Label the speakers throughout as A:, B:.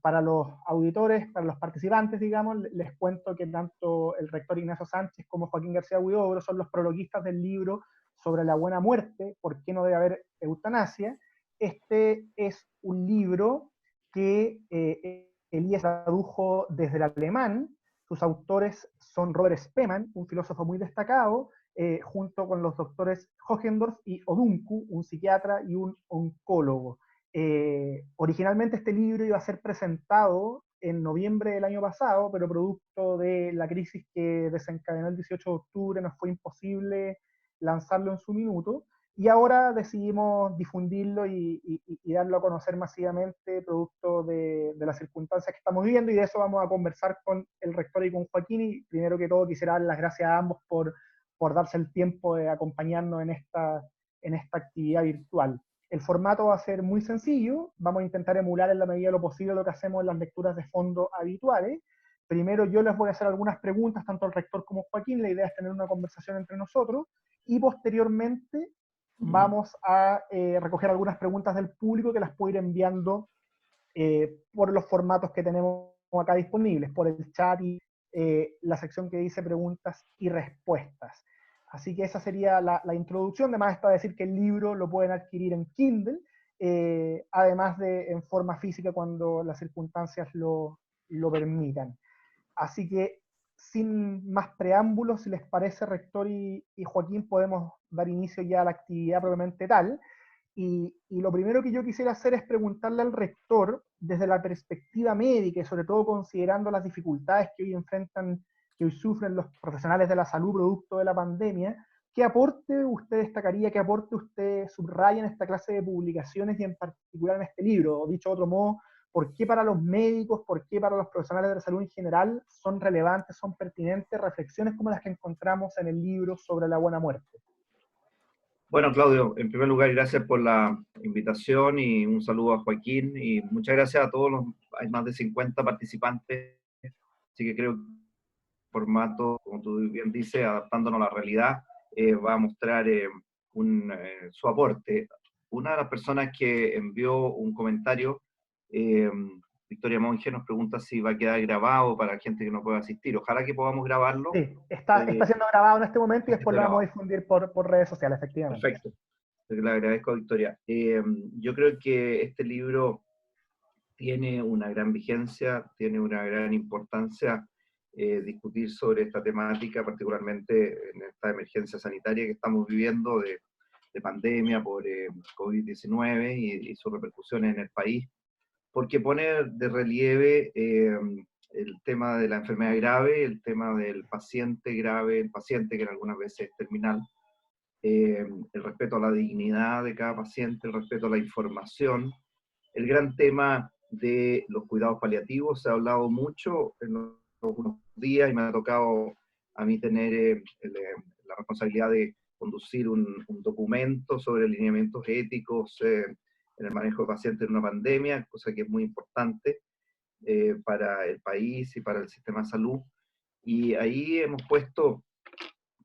A: Para los auditores, para los participantes, digamos, les cuento que tanto el rector Ignacio Sánchez como Joaquín García Huidobro son los prologuistas del libro sobre la buena muerte, ¿por qué no debe haber eutanasia? Este es un libro que Elías tradujo desde el alemán. Sus autores son Robert Spemann, un filósofo muy destacado, junto con los doctores Hohendorf y Oduncu, un psiquiatra y un oncólogo. Originalmente este libro iba a ser presentado en noviembre del año pasado, pero producto de la crisis que desencadenó el 18 de octubre nos fue imposible lanzarlo en su minuto, y ahora decidimos difundirlo y darlo a conocer masivamente, producto de las circunstancias que estamos viviendo, y de eso vamos a conversar con el rector y con Joaquín. Y primero que todo quisiera dar las gracias a ambos por darse el tiempo de acompañarnos en esta actividad virtual. El formato va a ser muy sencillo, vamos a intentar emular en la medida de lo posible lo que hacemos en las lecturas de fondo habituales. Primero yo les voy a hacer algunas preguntas, tanto al rector como a Joaquín, la idea es tener una conversación entre nosotros, y posteriormente vamos a recoger algunas preguntas del público que las puedo ir enviando por los formatos que tenemos acá disponibles, por el chat y la sección que dice preguntas y respuestas. Así que esa sería la introducción. Además está decir que el libro lo pueden adquirir en Kindle, además de en forma física cuando las circunstancias lo permitan. Así que, sin más preámbulos, si les parece, rector y Joaquín, podemos dar inicio ya a la actividad propiamente tal. Y lo primero que yo quisiera hacer es preguntarle al rector, desde la perspectiva médica, y sobre todo considerando las dificultades que hoy enfrentan, que hoy sufren los profesionales de la salud producto de la pandemia, ¿qué aporte usted destacaría, qué aporte usted subraya en esta clase de publicaciones y en particular en este libro? O dicho de otro modo, ¿por qué para los médicos, por qué para los profesionales de la salud en general son relevantes, son pertinentes reflexiones como las que encontramos en el libro sobre la buena muerte?
B: Bueno, Claudio, en primer lugar, gracias por la invitación y un saludo a Joaquín, y muchas gracias a todos hay más de 50 participantes, así que creo que el formato, como tú bien dices, adaptándonos a la realidad, va a mostrar su aporte. Una de las personas que envió un comentario, eh, Victoria Monge, nos pregunta si va a quedar grabado para gente que no pueda asistir. Ojalá que podamos grabarlo.
A: Sí, está siendo grabado en este momento y
B: Está
A: después lo vamos a
B: grabado.
A: difundir por redes sociales, efectivamente.
B: Perfecto. Le agradezco, Victoria. Yo creo que este libro tiene una gran vigencia, tiene una gran importancia discutir sobre esta temática, particularmente en esta emergencia sanitaria que estamos viviendo de pandemia por COVID-19 y sus repercusiones en el país, porque pone de relieve el tema de la enfermedad grave, el tema del paciente grave, el paciente que algunas veces es terminal, el respeto a la dignidad de cada paciente, el respeto a la información, el gran tema de los cuidados paliativos. Se ha hablado mucho en los últimos días y me ha tocado a mí tener la responsabilidad de conducir un documento sobre lineamientos éticos en el manejo de pacientes en una pandemia, cosa que es muy importante para el país y para el sistema de salud. Y ahí hemos puesto,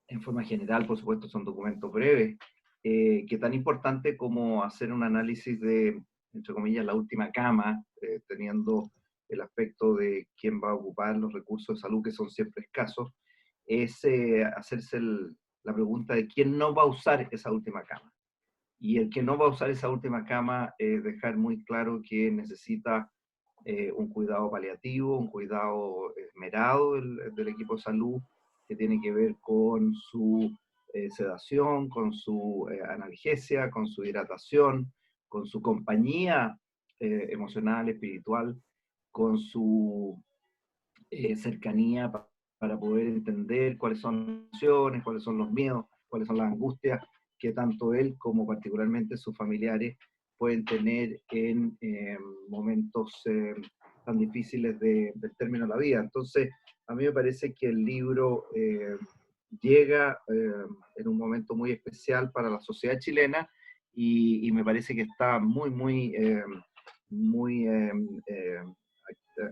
B: en forma general, por supuesto, son documentos breves, que tan importante como hacer un análisis de, entre comillas, la última cama, teniendo el aspecto de quién va a ocupar los recursos de salud, que son siempre escasos, es hacerse la pregunta de quién no va a usar esa última cama. Y el que no va a usar esa última cama, dejar muy claro que necesita un cuidado paliativo, un cuidado esmerado del equipo de salud, que tiene que ver con su sedación, con su analgesia, con su hidratación, con su compañía emocional, espiritual, con su cercanía para poder entender cuáles son las emociones, cuáles son los miedos, cuáles son las angustias que tanto él como particularmente sus familiares pueden tener en momentos tan difíciles del término de la vida. Entonces, a mí me parece que el libro llega en un momento muy especial para la sociedad chilena, y me parece que está muy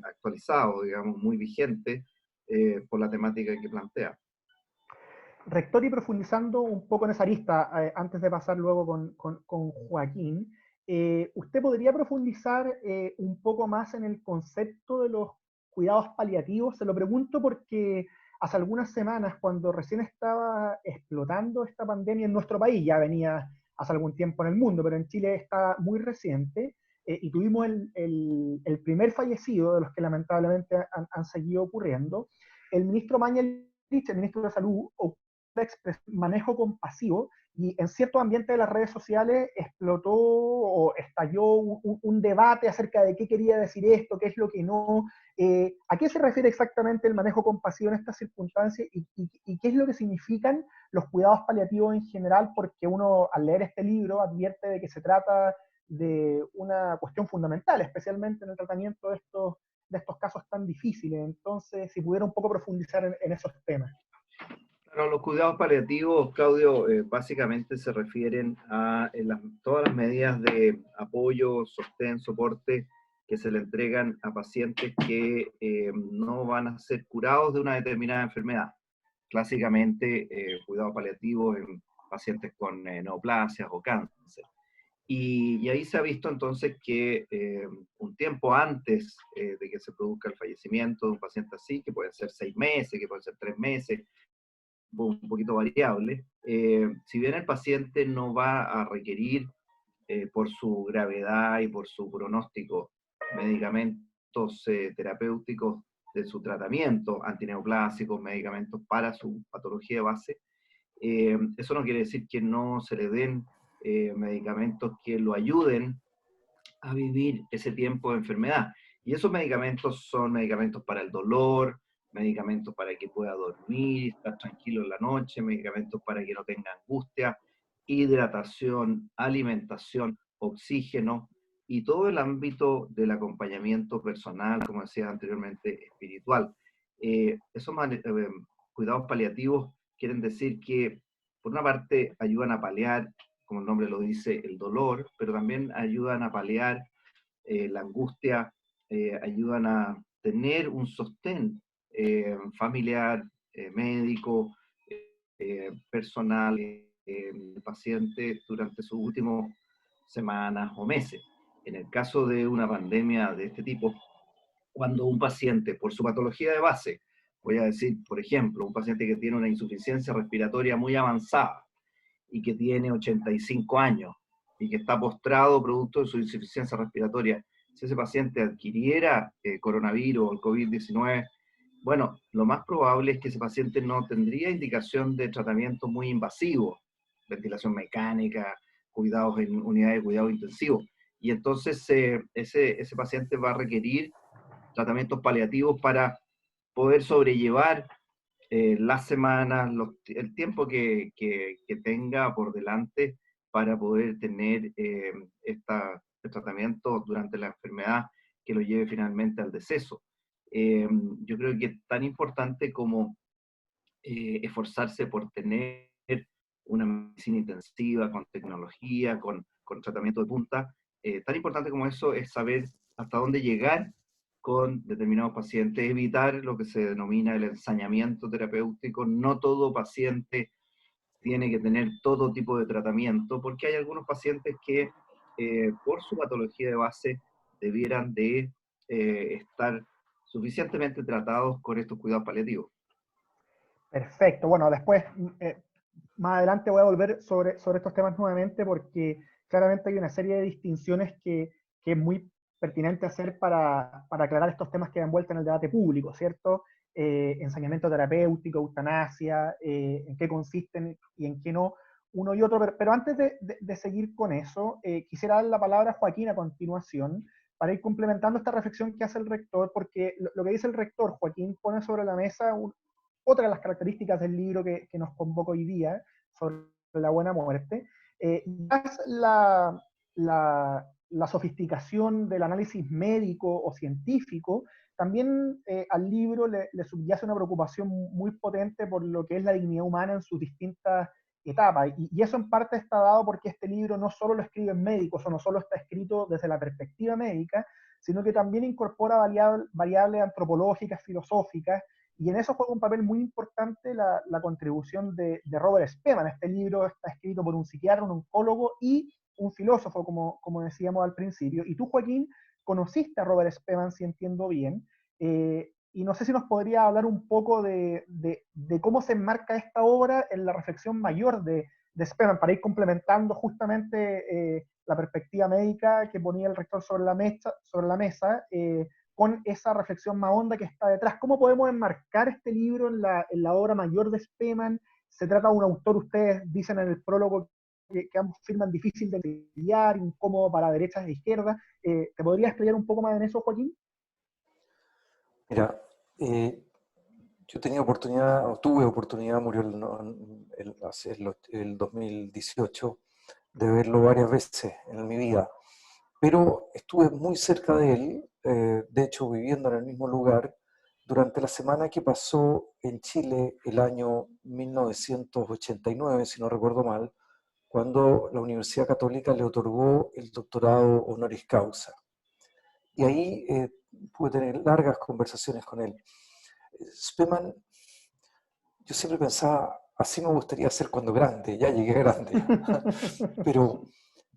B: actualizado, digamos, muy vigente por la temática que plantea.
A: Rector, y profundizando un poco en esa arista, antes de pasar luego con Joaquín, ¿Usted podría profundizar un poco más en el concepto de los cuidados paliativos? Se lo pregunto porque hace algunas semanas, cuando recién estaba explotando esta pandemia en nuestro país, ya venía hace algún tiempo en el mundo, pero en Chile está muy reciente, y tuvimos el primer fallecido, de los que lamentablemente han seguido ocurriendo. El ministro Mañalich, el ministro de Salud, manejo compasivo, y en ciertos ambientes de las redes sociales explotó o estalló un debate acerca de qué quería decir esto, qué es lo que no. ¿A qué se refiere exactamente el manejo compasivo en estas circunstancias y qué es lo que significan los cuidados paliativos en general? Porque uno, al leer este libro, advierte de que se trata de una cuestión fundamental, especialmente en el tratamiento de estos casos tan difíciles. Entonces, si pudiera un poco profundizar en esos temas.
B: Claro, los cuidados paliativos, Claudio, básicamente se refieren a todas las medidas de apoyo, sostén, soporte que se le entregan a pacientes que no van a ser curados de una determinada enfermedad. Clásicamente, cuidados paliativos en pacientes con neoplasias o cáncer. Y ahí se ha visto entonces que un tiempo antes de que se produzca el fallecimiento de un paciente así, que pueden ser 6 meses, que pueden ser 3 meses, un poquito variable, si bien el paciente no va a requerir, por su gravedad y por su pronóstico, medicamentos terapéuticos de su tratamiento, antineoplásicos, medicamentos para su patología de base, eso no quiere decir que no se le den medicamentos que lo ayuden a vivir ese tiempo de enfermedad. Y esos medicamentos son medicamentos para el dolor, medicamentos para que pueda dormir, estar tranquilo en la noche, medicamentos para que no tenga angustia, hidratación, alimentación, oxígeno y todo el ámbito del acompañamiento personal, como decía anteriormente, espiritual. Esos cuidados paliativos quieren decir que, por una parte, ayudan a paliar, como el nombre lo dice, el dolor, pero también ayudan a paliar la angustia, ayudan a tener un sostén familiar, médico, personal, del paciente durante sus últimas semanas o meses. En el caso de una pandemia de este tipo, cuando un paciente, por su patología de base, voy a decir, por ejemplo, un paciente que tiene una insuficiencia respiratoria muy avanzada y que tiene 85 años y que está postrado producto de su insuficiencia respiratoria, si ese paciente adquiriera coronavirus o el COVID-19, bueno, lo más probable es que ese paciente no tendría indicación de tratamiento muy invasivo, ventilación mecánica, cuidados en unidades de cuidado intensivo. Y entonces ese paciente va a requerir tratamientos paliativos para poder sobrellevar las semanas, el tiempo que tenga por delante para poder tener este tratamiento durante la enfermedad que lo lleve finalmente al deceso. Yo creo que es tan importante como esforzarse por tener una medicina intensiva, con tecnología, con tratamiento de punta, tan importante como eso es saber hasta dónde llegar con determinados pacientes, evitar lo que se denomina el ensañamiento terapéutico. No todo paciente tiene que tener todo tipo de tratamiento, porque hay algunos pacientes que por su patología de base debieran de estar suficientemente tratados con estos cuidados paliativos.
A: Perfecto. Bueno, después, más adelante voy a volver sobre estos temas nuevamente porque claramente hay una serie de distinciones que es muy pertinente hacer para aclarar estos temas que dan vuelta en el debate público, ¿cierto? Ensañamiento terapéutico, eutanasia, en qué consisten y en qué no, uno y otro. Pero antes de seguir con eso, quisiera dar la palabra a Joaquín a continuación para ir complementando esta reflexión que hace el rector, porque lo que dice el rector, Joaquín, pone sobre la mesa otra de las características del libro que nos convoca hoy día, sobre la buena muerte, es la sofisticación del análisis médico o científico. También al libro le subyace una preocupación muy potente por lo que es la dignidad humana en sus distintas etapas. Y eso en parte está dado porque este libro no solo lo escriben médicos o no solo está escrito desde la perspectiva médica, sino que también incorpora variables antropológicas, filosóficas, y en eso juega un papel muy importante la contribución de Robert Spemann. Este libro está escrito por un psiquiatra, un oncólogo y un filósofo, como decíamos al principio, y tú, Joaquín, conociste a Robert Spemann, si entiendo bien, y no sé si nos podría hablar un poco de cómo se enmarca esta obra en la reflexión mayor de Spemann, para ir complementando justamente la perspectiva médica que ponía el rector sobre la mesa con esa reflexión más honda que está detrás. ¿Cómo podemos enmarcar este libro en la obra mayor de Spemann? Se trata de un autor, ustedes dicen en el prólogo, que ambos firman difícil de lidiar, incómodo para derechas e izquierdas. ¿Te podrías explayar un poco más en eso, Joaquín?
C: Mira, yo tenía oportunidad, o tuve oportunidad, murió el 2018, de verlo varias veces en mi vida, pero estuve muy cerca de él, de hecho viviendo en el mismo lugar, durante la semana que pasó en Chile el año 1989, si no recuerdo mal, cuando la Universidad Católica le otorgó el doctorado honoris causa. Y ahí pude tener largas conversaciones con él. Spemann, yo siempre pensaba, así me gustaría ser cuando grande, ya llegué grande, pero,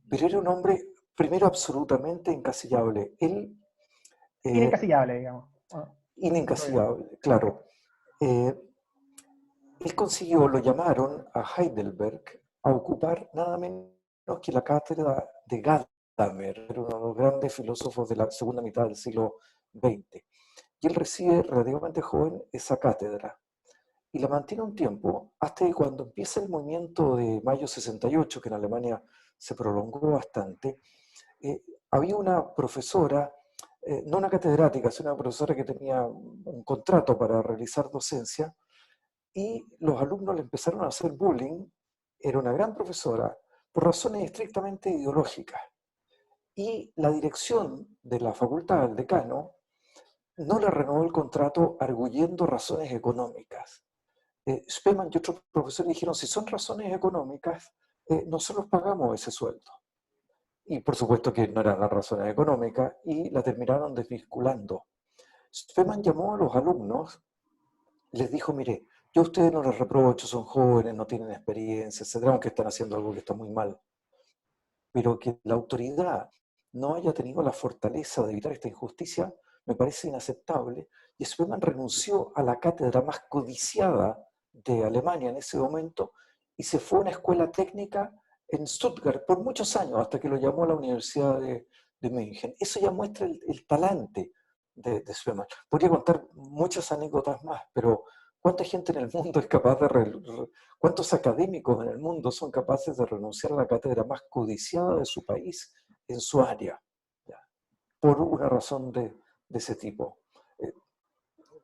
C: pero era un hombre, primero, absolutamente encasillable. Él,
A: Inencasillable, digamos. Bueno,
C: inencasillable, claro. Eh, Él consiguió, lo llamaron a Heidelberg a ocupar nada menos que la cátedra de Gadamer, era uno de los grandes filósofos de la segunda mitad del siglo XX. Y él recibe relativamente joven esa cátedra y la mantiene un tiempo hasta que cuando empieza el movimiento de mayo 68, que en Alemania se prolongó bastante, había una profesora, no una catedrática, sino una profesora que tenía un contrato para realizar docencia, y los alumnos le empezaron a hacer bullying. Era una gran profesora por razones estrictamente ideológicas. Y la dirección de la facultad, el decano, no le renovó el contrato arguyendo razones económicas. Spemann y otros profesores dijeron, si son razones económicas, nosotros pagamos ese sueldo. Y por supuesto que no eran las razones económicas y la terminaron desvinculando. Spemann llamó a los alumnos, les dijo, mire, yo a ustedes no les reprocho, son jóvenes, no tienen experiencia, etcétera, aunque están haciendo algo que está muy mal. Pero que la autoridad no haya tenido la fortaleza de evitar esta injusticia me parece inaceptable. Y Spemann renunció a la cátedra más codiciada de Alemania en ese momento y se fue a una escuela técnica en Stuttgart por muchos años, hasta que lo llamó a la Universidad de München. Eso ya muestra el talante de Spemann. Podría contar muchas anécdotas más, pero ¿cuánta gente en el mundo es capaz cuántos académicos en el mundo son capaces de renunciar a la cátedra más codiciada de su país en su área? ¿Ya? Por una razón de ese tipo. Eh,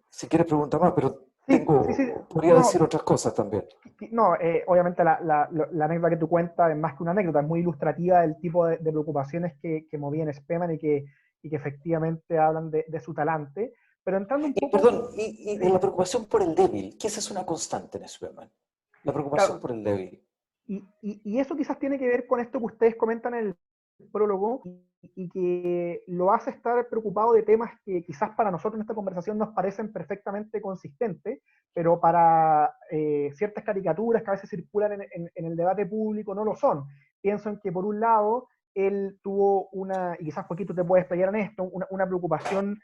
C: si quieres preguntar más, pero
A: sí, sí, sí.
C: podría decir
A: No,
C: otras cosas también.
A: no, obviamente la anécdota que tú cuentas es más que una anécdota, es muy ilustrativa del tipo de preocupaciones que movían Spemann y que efectivamente hablan de su talante. Pero entrando un
C: Y
A: poco,
C: perdón, y de
A: sí,
C: la preocupación por el débil, que esa es una constante en Spemann. La preocupación
A: claro,
C: por el débil.
A: y eso quizás tiene que ver con esto que ustedes comentan en el prólogo y que lo hace estar preocupado de temas que quizás para nosotros en esta conversación nos parecen perfectamente consistentes, pero para ciertas caricaturas que a veces circulan en el debate público no lo son. Pienso en que por un lado él tuvo una, y quizás poquito te puedes explayar en esto, una preocupación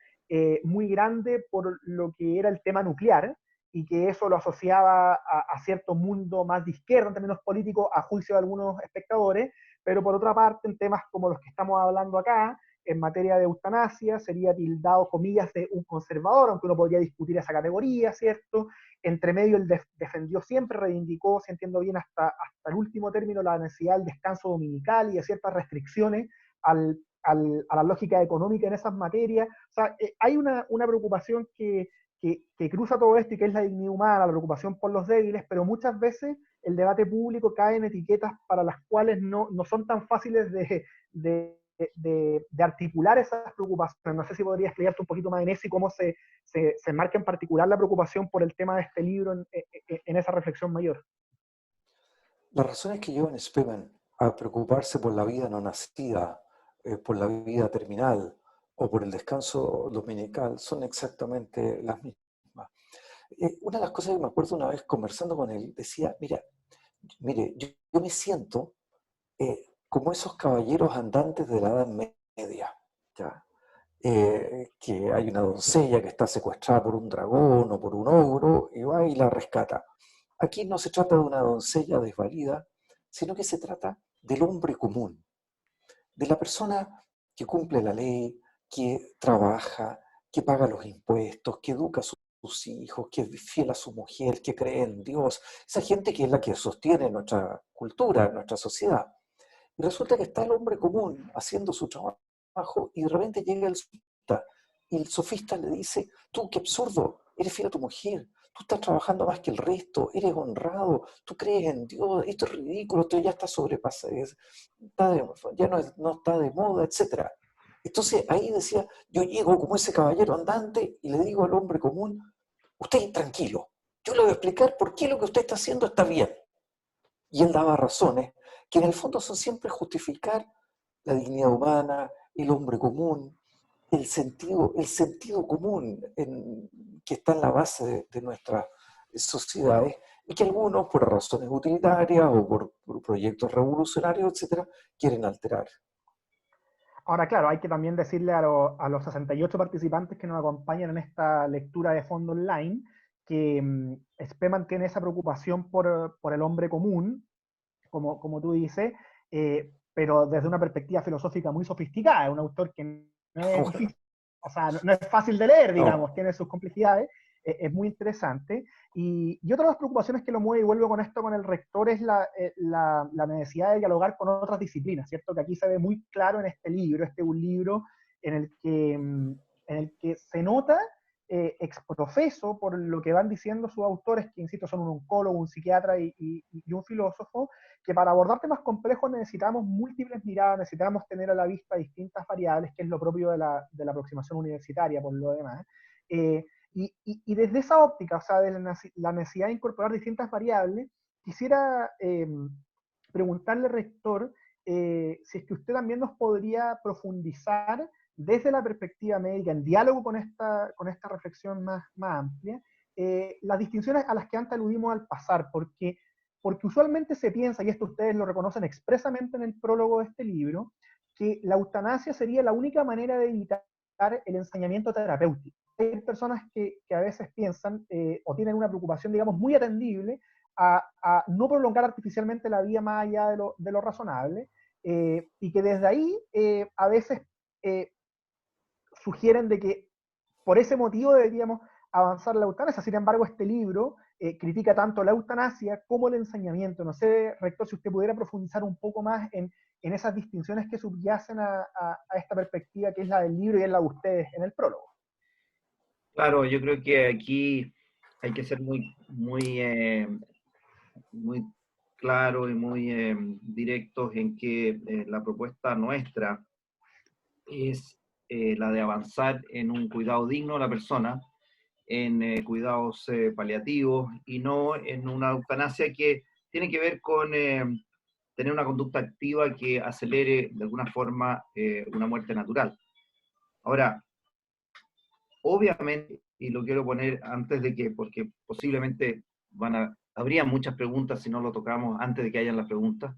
A: muy grande por lo que era el tema nuclear, y que eso lo asociaba a cierto mundo más de izquierda en términos políticos, a juicio de algunos espectadores, pero por otra parte, en temas como los que estamos hablando acá, en materia de eutanasia, sería tildado, comillas, de un conservador, aunque uno podría discutir esa categoría, ¿cierto? Entre medio, él defendió siempre, reivindicó, si entiendo bien, hasta el último término, la necesidad del descanso dominical y de ciertas restricciones a la lógica económica en esas materias. O sea, hay una preocupación que cruza todo esto y que es la dignidad humana, la preocupación por los débiles, pero muchas veces el debate público cae en etiquetas para las cuales no son tan fáciles de articular esas preocupaciones. No sé si podrías explicarte un poquito más en eso y cómo se marca en particular la preocupación por el tema de este libro en esa reflexión mayor.
C: Las razones que llevan a Spemann a preocuparse por la vida no nacida, por la vida terminal o por el descanso dominical son exactamente las mismas. Una de las cosas que me acuerdo una vez conversando con él, decía, mire, yo me siento como esos caballeros andantes de la Edad Media, ¿ya? Que hay una doncella que está secuestrada por un dragón o por un ogro y va y la rescata. Aquí no se trata de una doncella desvalida, sino que se trata del hombre común, de la persona que cumple la ley, que trabaja, que paga los impuestos, que educa a sus hijos, que es fiel a su mujer, que cree en Dios, esa gente que es la que sostiene nuestra cultura, nuestra sociedad. Y resulta que está el hombre común haciendo su trabajo y de repente llega el sofista y el sofista le dice, tú qué absurdo, eres fiel a tu mujer, tú estás trabajando más que el resto, eres honrado, tú crees en Dios, esto es ridículo, esto ya está sobrepasado, ya no está de moda, etc. Entonces ahí decía, yo llego como ese caballero andante y le digo al hombre común, usted tranquilo, yo le voy a explicar por qué lo que usted está haciendo está bien. Y él daba razones que en el fondo son siempre justificar la dignidad humana, el hombre común, el sentido común que está en la base de nuestras sociedades y que algunos, por razones utilitarias o por proyectos revolucionarios, etcétera, quieren alterar.
A: Ahora, claro, hay que también decirle a los 68 participantes que nos acompañan en esta lectura de fondo online que SPE mantiene esa preocupación por el hombre común, como tú dices, pero desde una perspectiva filosófica muy sofisticada. Es un autor que no es difícil, o sea, no es fácil de leer, digamos,
C: No.
A: tiene sus complejidades, es muy interesante. Y otra de las preocupaciones que lo mueve, y vuelvo con esto con el rector, es la necesidad de dialogar con otras disciplinas, ¿cierto? Que aquí se ve muy claro en este libro. Este es un libro en el que se nota exprofeso por lo que van diciendo sus autores, que insisto, son un oncólogo, un psiquiatra y un filósofo, que para abordar temas complejos necesitamos múltiples miradas, necesitamos tener a la vista distintas variables, que es lo propio de la aproximación universitaria, por lo demás. Y desde esa óptica, o sea, de la necesidad de incorporar distintas variables, quisiera preguntarle, rector, si es que usted también nos podría profundizar desde la perspectiva médica, en diálogo con esta reflexión más amplia, las distinciones a las que antes aludimos al pasar, porque usualmente se piensa, y esto ustedes lo reconocen expresamente en el prólogo de este libro, que la eutanasia sería la única manera de evitar el ensañamiento terapéutico. Hay personas que a veces piensan o tienen una preocupación, digamos, muy atendible a no prolongar artificialmente la vida más allá de lo razonable, y que desde ahí a veces sugieren de que por ese motivo deberíamos avanzar la eutanasia. Sin embargo, este libro critica tanto la eutanasia como el ensañamiento. No sé, rector, si usted pudiera profundizar un poco más en esas distinciones que subyacen a esta perspectiva que es la del libro y es la de ustedes en el prólogo.
B: Claro, yo creo que aquí hay que ser muy claro y muy directos en que la propuesta nuestra es la de avanzar en un cuidado digno de la persona, en cuidados paliativos y no en una eutanasia que tiene que ver con tener una conducta activa que acelere de alguna forma una muerte natural. Ahora, obviamente, y lo quiero poner antes de que, porque posiblemente habría muchas preguntas si no lo tocamos antes de que hayan las preguntas,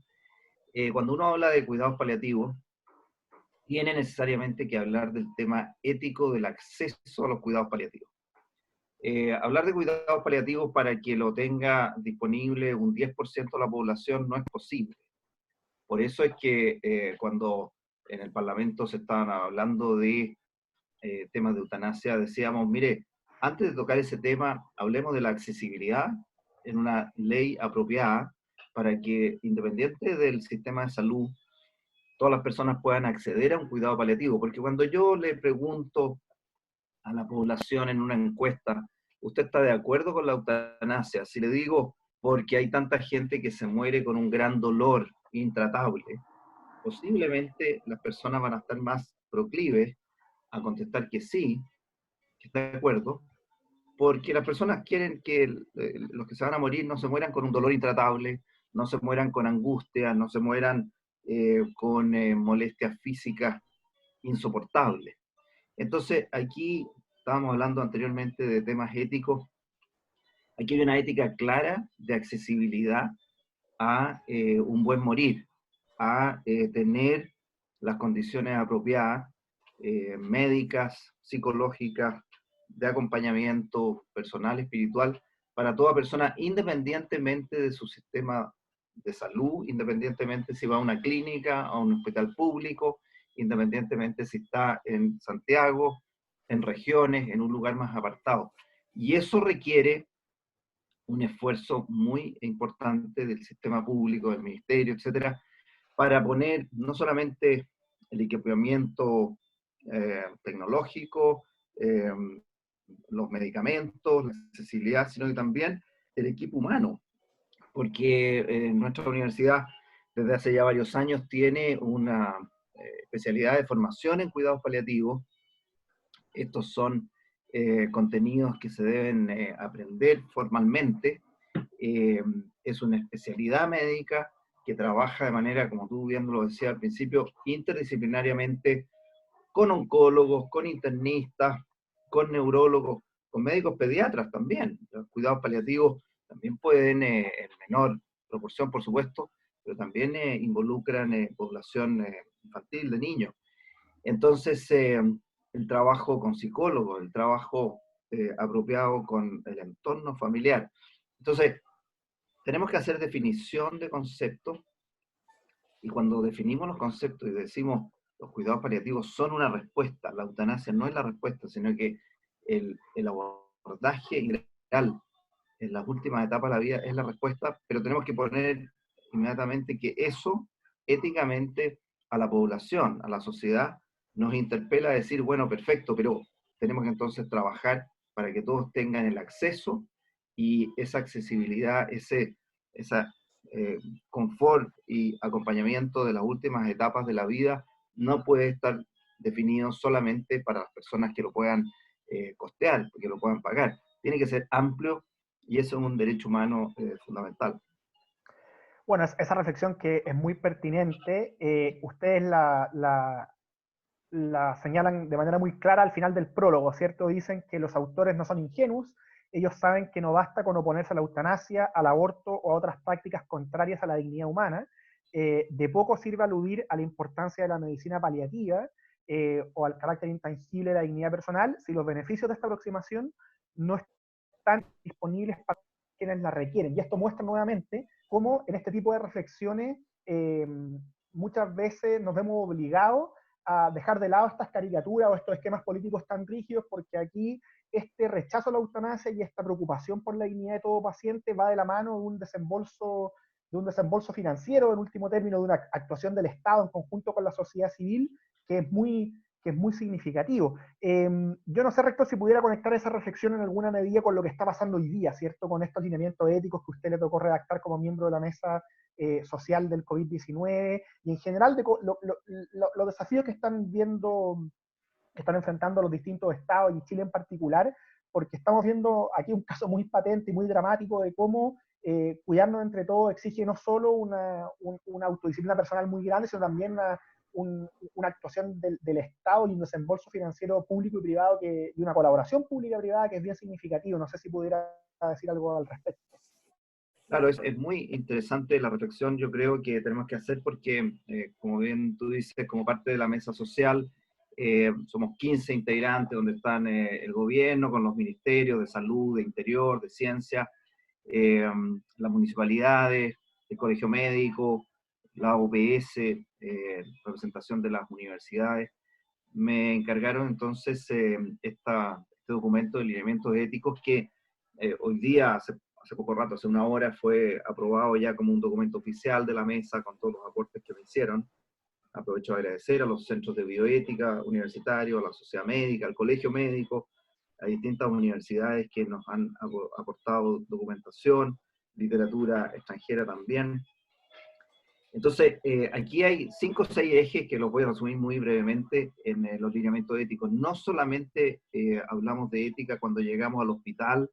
B: cuando uno habla de cuidados paliativos, tiene necesariamente que hablar del tema ético del acceso a los cuidados paliativos. Hablar de cuidados paliativos para que lo tenga disponible un 10% de la población no es posible. Por eso es que cuando en el Parlamento se estaban hablando de temas de eutanasia, decíamos, mire, antes de tocar ese tema, hablemos de la accesibilidad en una ley apropiada para que, independiente del sistema de salud, todas las personas puedan acceder a un cuidado paliativo. Porque cuando yo le pregunto a la población en una encuesta, ¿usted está de acuerdo con la eutanasia? Si le digo, porque hay tanta gente que se muere con un gran dolor intratable, posiblemente las personas van a estar más proclives a contestar que sí, que está de acuerdo, porque las personas quieren que los que se van a morir no se mueran con un dolor intratable, no se mueran con angustia, no se mueran con molestias físicas insoportables. Entonces, aquí estábamos hablando anteriormente de temas éticos. Aquí hay una ética clara de accesibilidad a un buen morir, a tener las condiciones apropiadas, médicas, psicológicas, de acompañamiento personal, espiritual, para toda persona, independientemente de su sistema de salud, independientemente si va a una clínica, a un hospital público, independientemente si está en Santiago, en regiones, en un lugar más apartado. Y eso requiere un esfuerzo muy importante del sistema público, del ministerio, etcétera, para poner no solamente el equipamiento tecnológico, los medicamentos, la accesibilidad, sino que también el equipo humano, porque nuestra universidad desde hace ya varios años tiene una especialidad de formación en cuidados paliativos. Estos son contenidos que se deben aprender formalmente. Es una especialidad médica que trabaja de manera, como tú bien lo decías al principio, interdisciplinariamente con oncólogos, con internistas, con neurólogos, con médicos pediatras también. Los cuidados paliativos también pueden, en menor proporción, por supuesto, pero también involucran población infantil, de niños. Entonces, el trabajo con psicólogos, el trabajo apropiado con el entorno familiar. Entonces, tenemos que hacer definición de conceptos, y cuando definimos los conceptos y decimos los cuidados paliativos son una respuesta, la eutanasia no es la respuesta, sino que el abordaje integral en las últimas etapas de la vida es la respuesta, pero tenemos que poner inmediatamente que eso, éticamente, a la población, a la sociedad, nos interpela a decir, bueno, perfecto, pero tenemos que entonces trabajar para que todos tengan el acceso y esa accesibilidad, esa confort y acompañamiento de las últimas etapas de la vida no puede estar definido solamente para las personas que lo puedan costear, que lo puedan pagar. Tiene que ser amplio y eso es un derecho humano fundamental.
A: Bueno, esa reflexión que es muy pertinente, ustedes la señalan de manera muy clara al final del prólogo, ¿cierto? Dicen que los autores no son ingenuos, ellos saben que no basta con oponerse a la eutanasia, al aborto o a otras prácticas contrarias a la dignidad humana. De poco sirve aludir a la importancia de la medicina paliativa o al carácter intangible de la dignidad personal si los beneficios de esta aproximación no están disponibles para quienes la requieren. Y esto muestra nuevamente cómo en este tipo de reflexiones muchas veces nos vemos obligados a dejar de lado estas caricaturas o estos esquemas políticos tan rígidos, porque aquí este rechazo a la eutanasia y esta preocupación por la dignidad de todo paciente va de la mano de un desembolso financiero, en último término, de una actuación del Estado en conjunto con la sociedad civil, que es muy significativo. Yo no sé, rector, si pudiera conectar esa reflexión en alguna medida con lo que está pasando hoy día, ¿cierto? Con estos lineamientos éticos que a usted le tocó redactar como miembro de la mesa social del COVID-19 y en general de los desafíos que están enfrentando los distintos estados y Chile en particular, porque estamos viendo aquí un caso muy patente y muy dramático de cómo cuidarnos entre todos exige no solo una autodisciplina personal muy grande, sino también una actuación del Estado y un desembolso financiero público y privado y una colaboración pública y privada que es bien significativo. No sé si pudiera decir algo al respecto.
B: Claro, es muy interesante la reflexión, yo creo que tenemos que hacer porque, como bien tú dices, como parte de la mesa social, somos 15 integrantes donde están el gobierno con los ministerios de salud, de interior, de ciencia, las municipalidades, el colegio médico, la OPS, representación de las universidades. Me encargaron entonces este documento de lineamientos éticos que hoy día, hace poco rato, hace una hora, fue aprobado ya como un documento oficial de la mesa con todos los aportes que me hicieron. Aprovecho de agradecer a los centros de bioética universitarios, a la sociedad médica, al colegio médico, a distintas universidades que nos han aportado documentación, literatura extranjera también. Entonces, aquí hay 5 o 6 ejes que los voy a resumir muy brevemente en los lineamientos éticos. No solamente hablamos de ética cuando llegamos al hospital,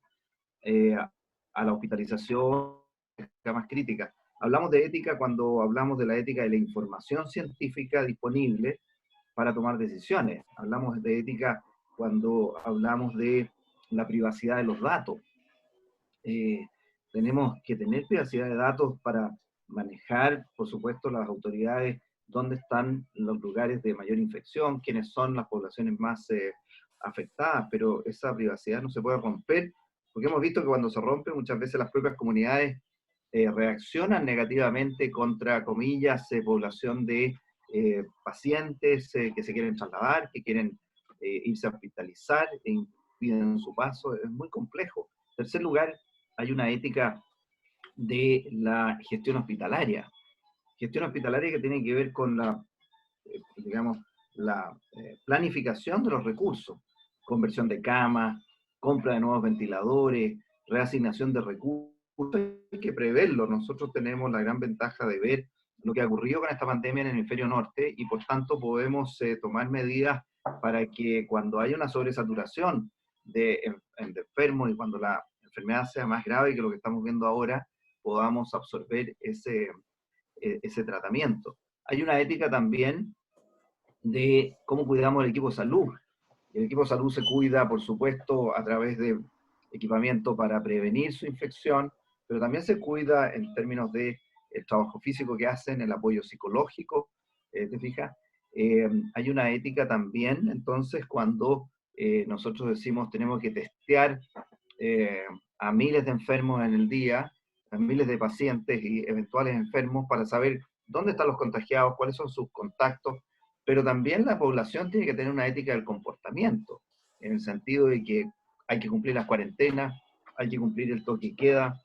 B: a la hospitalización, más crítica. Hablamos de ética cuando hablamos de la ética de la información científica disponible para tomar decisiones. Hablamos de ética cuando hablamos de la privacidad de los datos. Tenemos que tener privacidad de datos para manejar, por supuesto, las autoridades dónde están los lugares de mayor infección, quiénes son las poblaciones más afectadas, pero esa privacidad no se puede romper, porque hemos visto que cuando se rompe muchas veces las propias comunidades reaccionan negativamente contra, comillas, población de pacientes que se quieren trasladar, que quieren irse a hospitalizar e impiden su paso. Es muy complejo. En tercer lugar, hay una ética de la gestión hospitalaria que tiene que ver con la, digamos, la planificación de los recursos, conversión de camas, compra de nuevos ventiladores, reasignación de recursos, hay que preverlo. Nosotros tenemos la gran ventaja de ver lo que ha ocurrido con esta pandemia en el hemisferio norte y por tanto podemos tomar medidas para que cuando haya una sobresaturación de enfermos y cuando la enfermedad sea más grave que lo que estamos viendo ahora, podamos absorber ese tratamiento. Hay una ética también de cómo cuidamos el equipo de salud. El equipo de salud se cuida, por supuesto, a través de equipamiento para prevenir su infección, pero también se cuida en términos de el trabajo físico que hacen, el apoyo psicológico, ¿te fijas? Hay una ética también, entonces, cuando nosotros decimos tenemos que testear eh, a miles de enfermos en el día, a miles de pacientes y eventuales enfermos para saber dónde están los contagiados, cuáles son sus contactos, pero también la población tiene que tener una ética del comportamiento, en el sentido de que hay que cumplir las cuarentenas, hay que cumplir el toque de queda,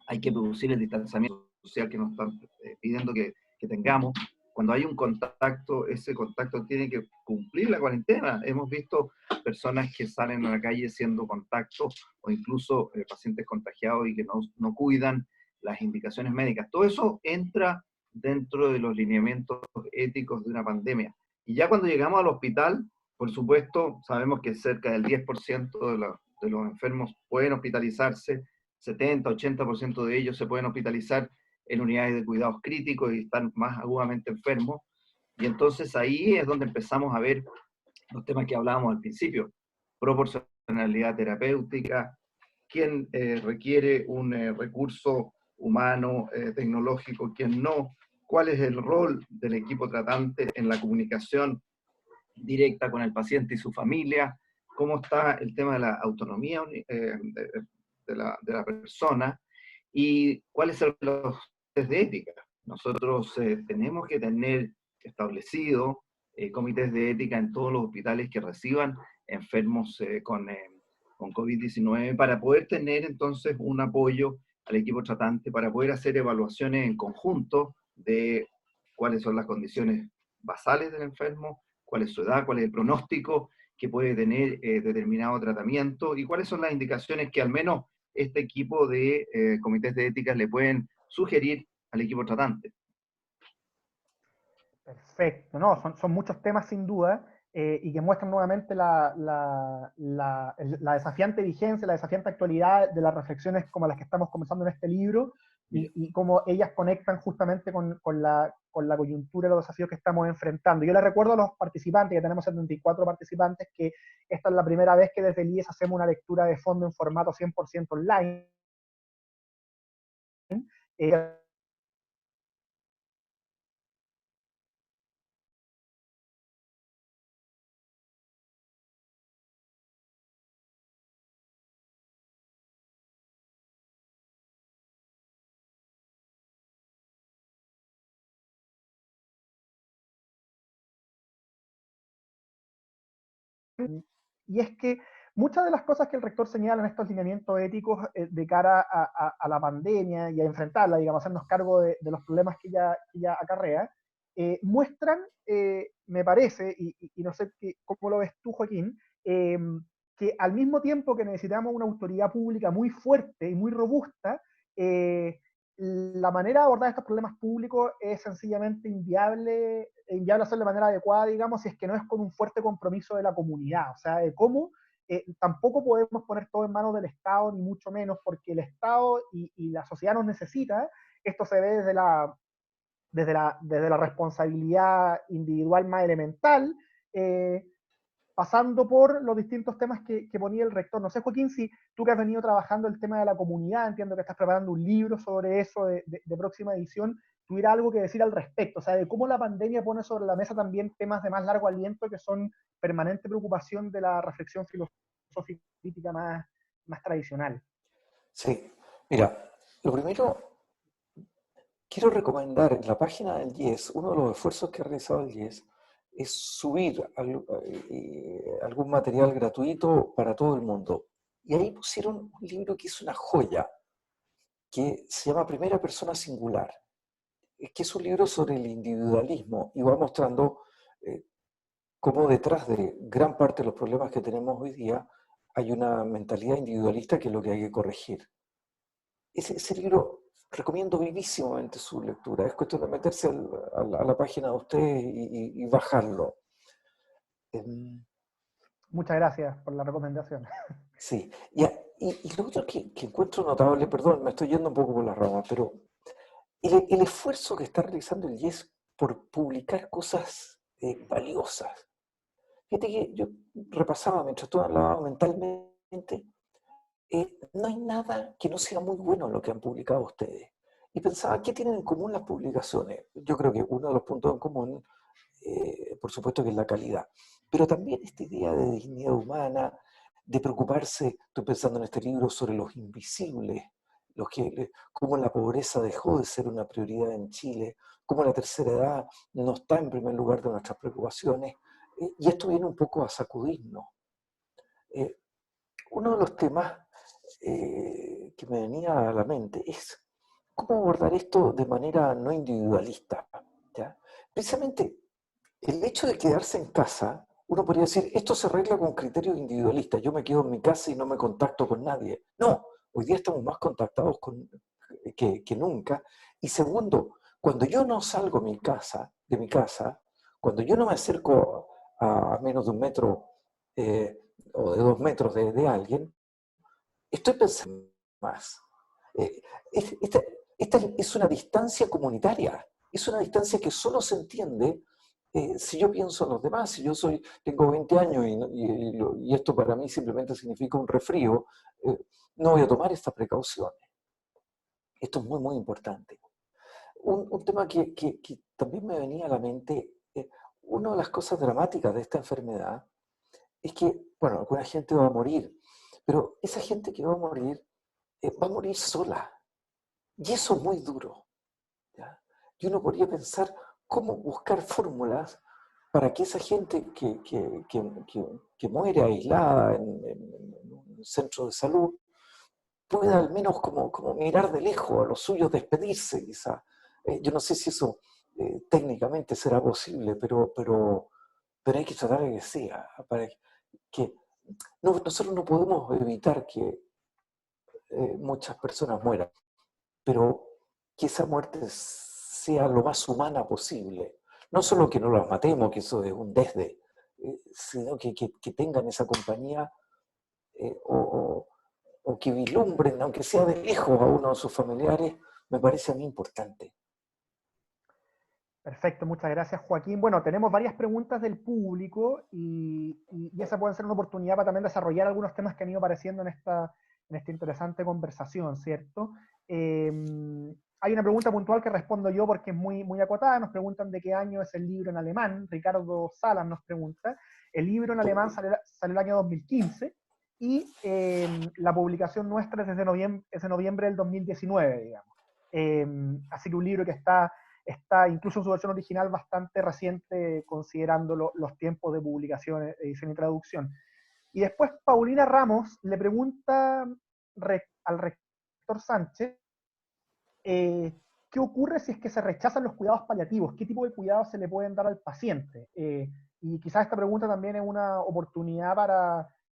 B: hay que producir el distanciamiento social que nos están pidiendo que tengamos. Cuando hay un contacto, ese contacto tiene que cumplir la cuarentena. Hemos visto personas que salen a la calle siendo contacto o incluso pacientes contagiados y que no cuidan las indicaciones médicas. Todo eso entra dentro de los lineamientos éticos de una pandemia. Y ya cuando llegamos al hospital, por supuesto, sabemos que cerca del 10% de los enfermos pueden hospitalizarse, 70-80% de ellos se pueden hospitalizar en unidades de cuidados críticos y están más agudamente enfermos. Y entonces ahí es donde empezamos a ver los temas que hablábamos al principio: proporcionalidad terapéutica, quién requiere un recurso humano, tecnológico, quién no, cuál es el rol del equipo tratante en la comunicación directa con el paciente y su familia, cómo está el tema de la autonomía de la persona y cuáles son los test de ética. Nosotros tenemos que tener establecido comités de ética en todos los hospitales que reciban enfermos con COVID-19 para poder tener entonces un apoyo al equipo tratante, para poder hacer evaluaciones en conjunto de cuáles son las condiciones basales del enfermo, cuál es su edad, cuál es el pronóstico que puede tener determinado tratamiento y cuáles son las indicaciones que al menos este equipo de comités de ética le pueden sugerir al equipo tratante.
A: Perfecto, no, son muchos temas sin duda y que muestran nuevamente la desafiante vigencia, la desafiante actualidad de las reflexiones como las que estamos comenzando en este libro y cómo ellas conectan justamente con la coyuntura y los desafíos que estamos enfrentando. Yo les recuerdo a los participantes, que tenemos 74 participantes, que esta es la primera vez que desde el IES hacemos una lectura de fondo en formato 100% online. Y es que muchas de las cosas que el rector señala en estos lineamientos éticos de cara a la pandemia y a enfrentarla, digamos, hacernos cargo de los problemas que ella acarrea, muestran, me parece, y no sé cómo lo ves tú, Joaquín, que al mismo tiempo que necesitamos una autoridad pública muy fuerte y muy robusta, la manera de abordar estos problemas públicos es sencillamente inviable hacerlo de manera adecuada, digamos, si es que no es con un fuerte compromiso de la comunidad. O sea, de cómo tampoco podemos poner todo en manos del Estado, ni mucho menos, porque el Estado y la sociedad nos necesita. Esto se ve desde la responsabilidad individual más elemental, pasando por los distintos temas que ponía el rector. No sé, Joaquín, si tú que has venido trabajando el tema de la comunidad, entiendo que estás preparando un libro sobre eso de próxima edición, tuviera algo que decir al respecto, o sea, de cómo la pandemia pone sobre la mesa también temas de más largo aliento que son permanente preocupación de la reflexión filosófica crítica más tradicional.
C: Sí, mira, lo primero, quiero recomendar en la página del IES, uno de los esfuerzos que ha realizado el IES es subir algún material gratuito para todo el mundo. Y ahí pusieron un libro que es una joya, que se llama Primera Persona Singular, que es un libro sobre el individualismo y va mostrando cómo detrás de gran parte de los problemas que tenemos hoy día hay una mentalidad individualista que es lo que hay que corregir. Ese libro recomiendo vivísimamente su lectura. Es cuestión de meterse a la página de ustedes y bajarlo.
A: Muchas gracias por la recomendación.
C: Sí, y lo otro que encuentro notable, perdón, me estoy yendo un poco por las ramas, pero el esfuerzo que está realizando el IES por publicar cosas valiosas. Fíjate que yo repasaba mientras tú hablabas mentalmente, no hay nada que no sea muy bueno en lo que han publicado ustedes. Y pensaba, ¿qué tienen en común las publicaciones? Yo creo que uno de los puntos en común, por supuesto, que es la calidad. Pero también esta idea de dignidad humana, de preocuparse, estoy pensando en este libro sobre los invisibles, cómo la pobreza dejó de ser una prioridad en Chile, cómo la tercera edad no está en primer lugar de nuestras preocupaciones. Y esto viene un poco a sacudirnos. Uno de los temas que me venía a la mente es cómo abordar esto de manera no individualista. ¿Ya? Precisamente el hecho de quedarse en casa, uno podría decir, esto se arregla con criterios individualistas, yo me quedo en mi casa y no me contacto con nadie. No, hoy día estamos más contactados que nunca. Y segundo, cuando yo no salgo de mi casa, cuando yo no me acerco a menos de un metro o de 2 metros de alguien, estoy pensando más. Esta es una distancia comunitaria, es una distancia que solo se entiende si yo pienso en los demás. Si yo tengo 20 años y esto para mí simplemente significa un resfrío, no voy a tomar estas precauciones. Esto es muy, muy importante. Un tema que también me venía a la mente, una de las cosas dramáticas de esta enfermedad es que, bueno, alguna gente va a morir, pero esa gente que va a morir sola. Y eso es muy duro. ¿Ya? Y uno podría pensar cómo buscar fórmulas para que esa gente que muere aislada en un centro de salud pueda al menos como mirar de lejos a los suyos, despedirse quizá. Yo no sé si eso técnicamente será posible, pero hay que tratar de que sea, para que nosotros no podemos evitar que muchas personas mueran, pero que esa muerte sea lo más humana posible. No solo que no las matemos, que eso es un desde, sino que tengan esa compañía o que vislumbren, aunque sea de lejos, a uno de sus familiares, me parece a mí importante.
A: Perfecto, muchas gracias, Joaquín. Bueno, tenemos varias preguntas del público y esa puede ser una oportunidad para también desarrollar algunos temas que han ido apareciendo en esta interesante conversación, ¿cierto? Hay una pregunta puntual que respondo yo porque es muy, muy acotada. Nos preguntan de qué año es el libro en alemán. Ricardo Salas nos pregunta. El libro en alemán salió el año 2015 y la publicación nuestra es de noviembre del 2019, digamos. Así que un libro que está incluso en su versión original bastante reciente, considerando los tiempos de publicación, edición y traducción. Y después Paulina Ramos le pregunta al rector Sánchez qué ocurre si es que se rechazan los cuidados paliativos, qué tipo de cuidados se le pueden dar al paciente. Y quizás esta pregunta también es una oportunidad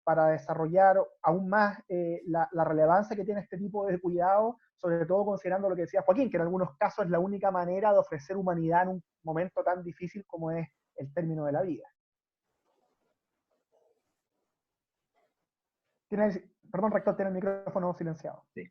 A: para desarrollar aún más la relevancia que tiene este tipo de cuidado, sobre todo considerando lo que decía Joaquín, que en algunos casos es la única manera de ofrecer humanidad en un momento tan difícil como es el término de la vida. Perdón, rector, tiene el micrófono silenciado.
B: Sí.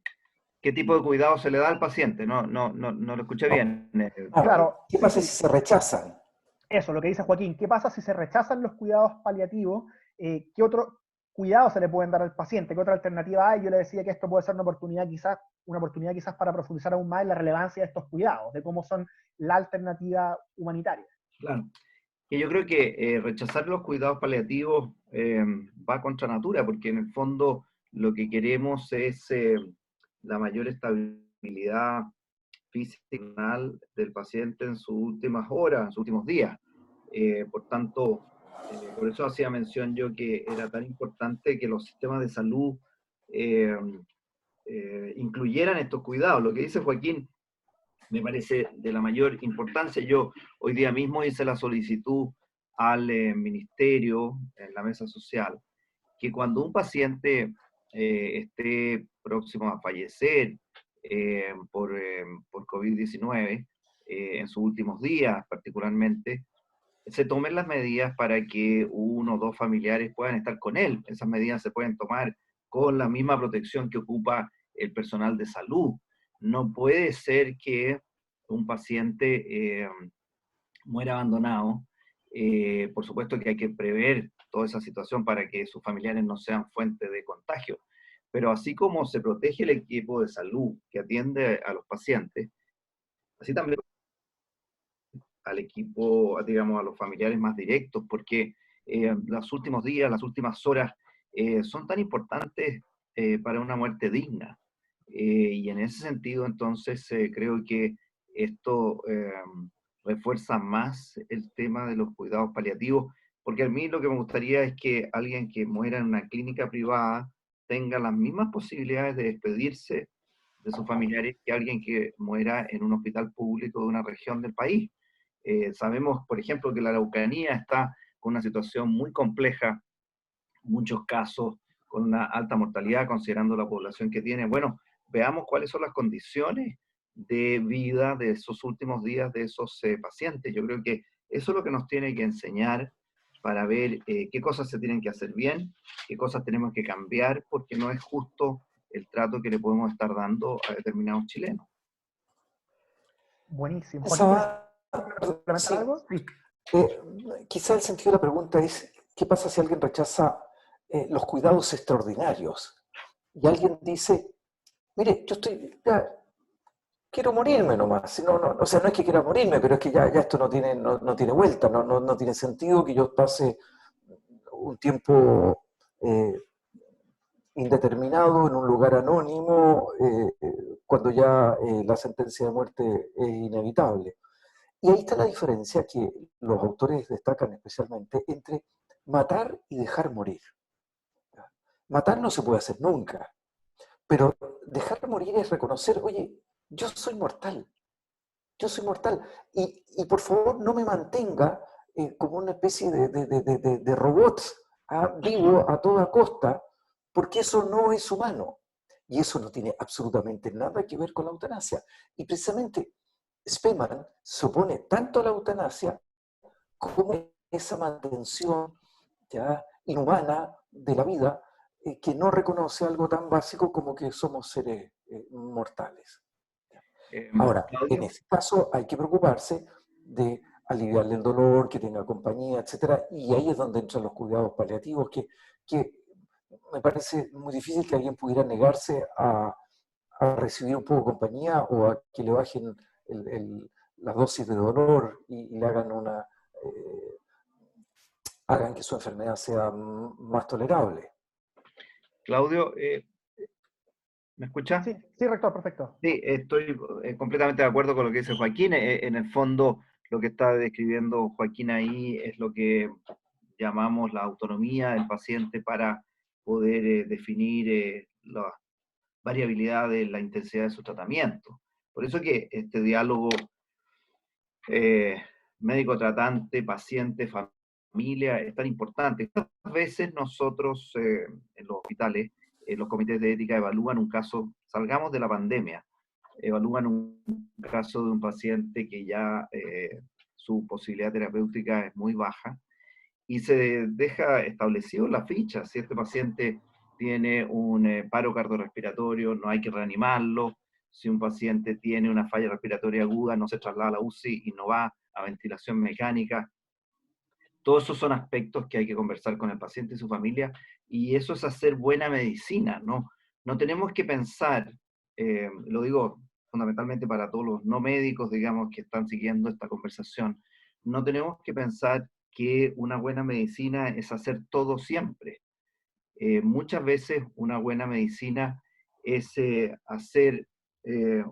B: ¿Qué tipo de cuidado se le da al paciente? No lo escuché bien.
A: Claro.
C: ¿Qué pasa si se rechazan?
A: Eso, lo que dice Joaquín. ¿Qué pasa si se rechazan los cuidados paliativos ¿qué otro cuidado se le pueden dar al paciente? ¿Qué otra alternativa hay? Yo le decía que esto puede ser una oportunidad quizás para profundizar aún más en la relevancia de estos cuidados, de cómo son la alternativa humanitaria.
B: Claro. Que yo creo que rechazar los cuidados paliativos va contra natura, porque en el fondo lo que queremos es la mayor estabilidad física y emocional del paciente en sus últimas horas, en sus últimos días. Por tanto, por eso hacía mención yo que era tan importante que los sistemas de salud eh, incluyeran estos cuidados. Lo que dice Joaquín me parece de la mayor importancia. Yo hoy día mismo hice la solicitud al ministerio, en la mesa social, que cuando un paciente esté próximo a fallecer por COVID-19, en sus últimos días particularmente, se tomen las medidas para que uno o dos familiares puedan estar con él. Esas medidas se pueden tomar con la misma protección que ocupa el personal de salud. No puede ser que un paciente muera abandonado. Por supuesto que hay que prever toda esa situación para que sus familiares no sean fuente de contagio. Pero así como se protege el equipo de salud que atiende a los pacientes, así también al equipo, digamos, a los familiares más directos, porque los últimos días, las últimas horas son tan importantes para una muerte digna. Y en ese sentido, entonces, creo que esto refuerza más el tema de los cuidados paliativos, porque a mí lo que me gustaría es que alguien que muera en una clínica privada tenga las mismas posibilidades de despedirse de sus familiares que alguien que muera en un hospital público de una región del país. Sabemos, por ejemplo, que la Araucanía está con una situación muy compleja, muchos casos con una alta mortalidad considerando la población que tiene. Bueno, veamos cuáles son las condiciones de vida de esos últimos días de esos pacientes. Yo creo que eso es lo que nos tiene que enseñar para ver qué cosas se tienen que hacer bien, qué cosas tenemos que cambiar, porque no es justo el trato que le podemos estar dando a determinados chilenos.
A: Buenísimo. Joaquín, ¿quieres
C: Esa,
A: complementar
C: sí,
A: algo? Sí.
C: quizá el sentido de la pregunta es, ¿qué pasa si alguien rechaza los cuidados extraordinarios? Y alguien dice, mire, yo quiero morirme nomás. No, no, o sea, no es que quiera morirme, pero es que ya esto no tiene vuelta, no tiene sentido que yo pase un tiempo indeterminado en un lugar anónimo cuando ya la sentencia de muerte es inevitable. Y ahí está la diferencia que los autores destacan especialmente entre matar y dejar morir. Matar no se puede hacer nunca, pero dejar morir es reconocer, oye, yo soy mortal, y por favor no me mantenga como una especie de robot vivo a toda costa, porque eso no es humano. Y eso no tiene absolutamente nada que ver con la eutanasia. Y precisamente Spemann se opone tanto a la eutanasia como a esa mantención ya inhumana de la vida que no reconoce algo tan básico como que somos seres mortales. Ahora, en
B: Claudio.
C: ese caso hay que preocuparse de aliviarle el dolor, que tenga compañía, etc. Y ahí es donde entran los cuidados paliativos, que me parece muy difícil que alguien pudiera negarse a recibir un poco de compañía o a que le bajen las dosis de dolor y le hagan que su enfermedad sea más tolerable.
B: Claudio, ¿me escucha?
A: Sí, sí, rector, perfecto.
B: Sí, estoy completamente de acuerdo con lo que dice Joaquín. En el fondo, lo que está describiendo Joaquín ahí es lo que llamamos la autonomía del paciente para poder definir la variabilidad de la intensidad de su tratamiento. Por eso que este diálogo médico tratante, paciente, familia es tan importante. Muchas veces nosotros en los hospitales, los comités de ética evalúan un caso, salgamos de la pandemia, evalúan un caso de un paciente que ya su posibilidad terapéutica es muy baja y se deja establecido en la ficha, si este paciente tiene un paro cardiorrespiratorio, no hay que reanimarlo, si un paciente tiene una falla respiratoria aguda, no se traslada a la UCI y no va a ventilación mecánica. Todos esos son aspectos que hay que conversar con el paciente y su familia, y eso es hacer buena medicina, ¿no? No tenemos que pensar, lo digo fundamentalmente para todos los no médicos, digamos, que están siguiendo esta conversación, no tenemos que pensar que una buena medicina es hacer todo siempre. Muchas veces una buena medicina es hacer eh,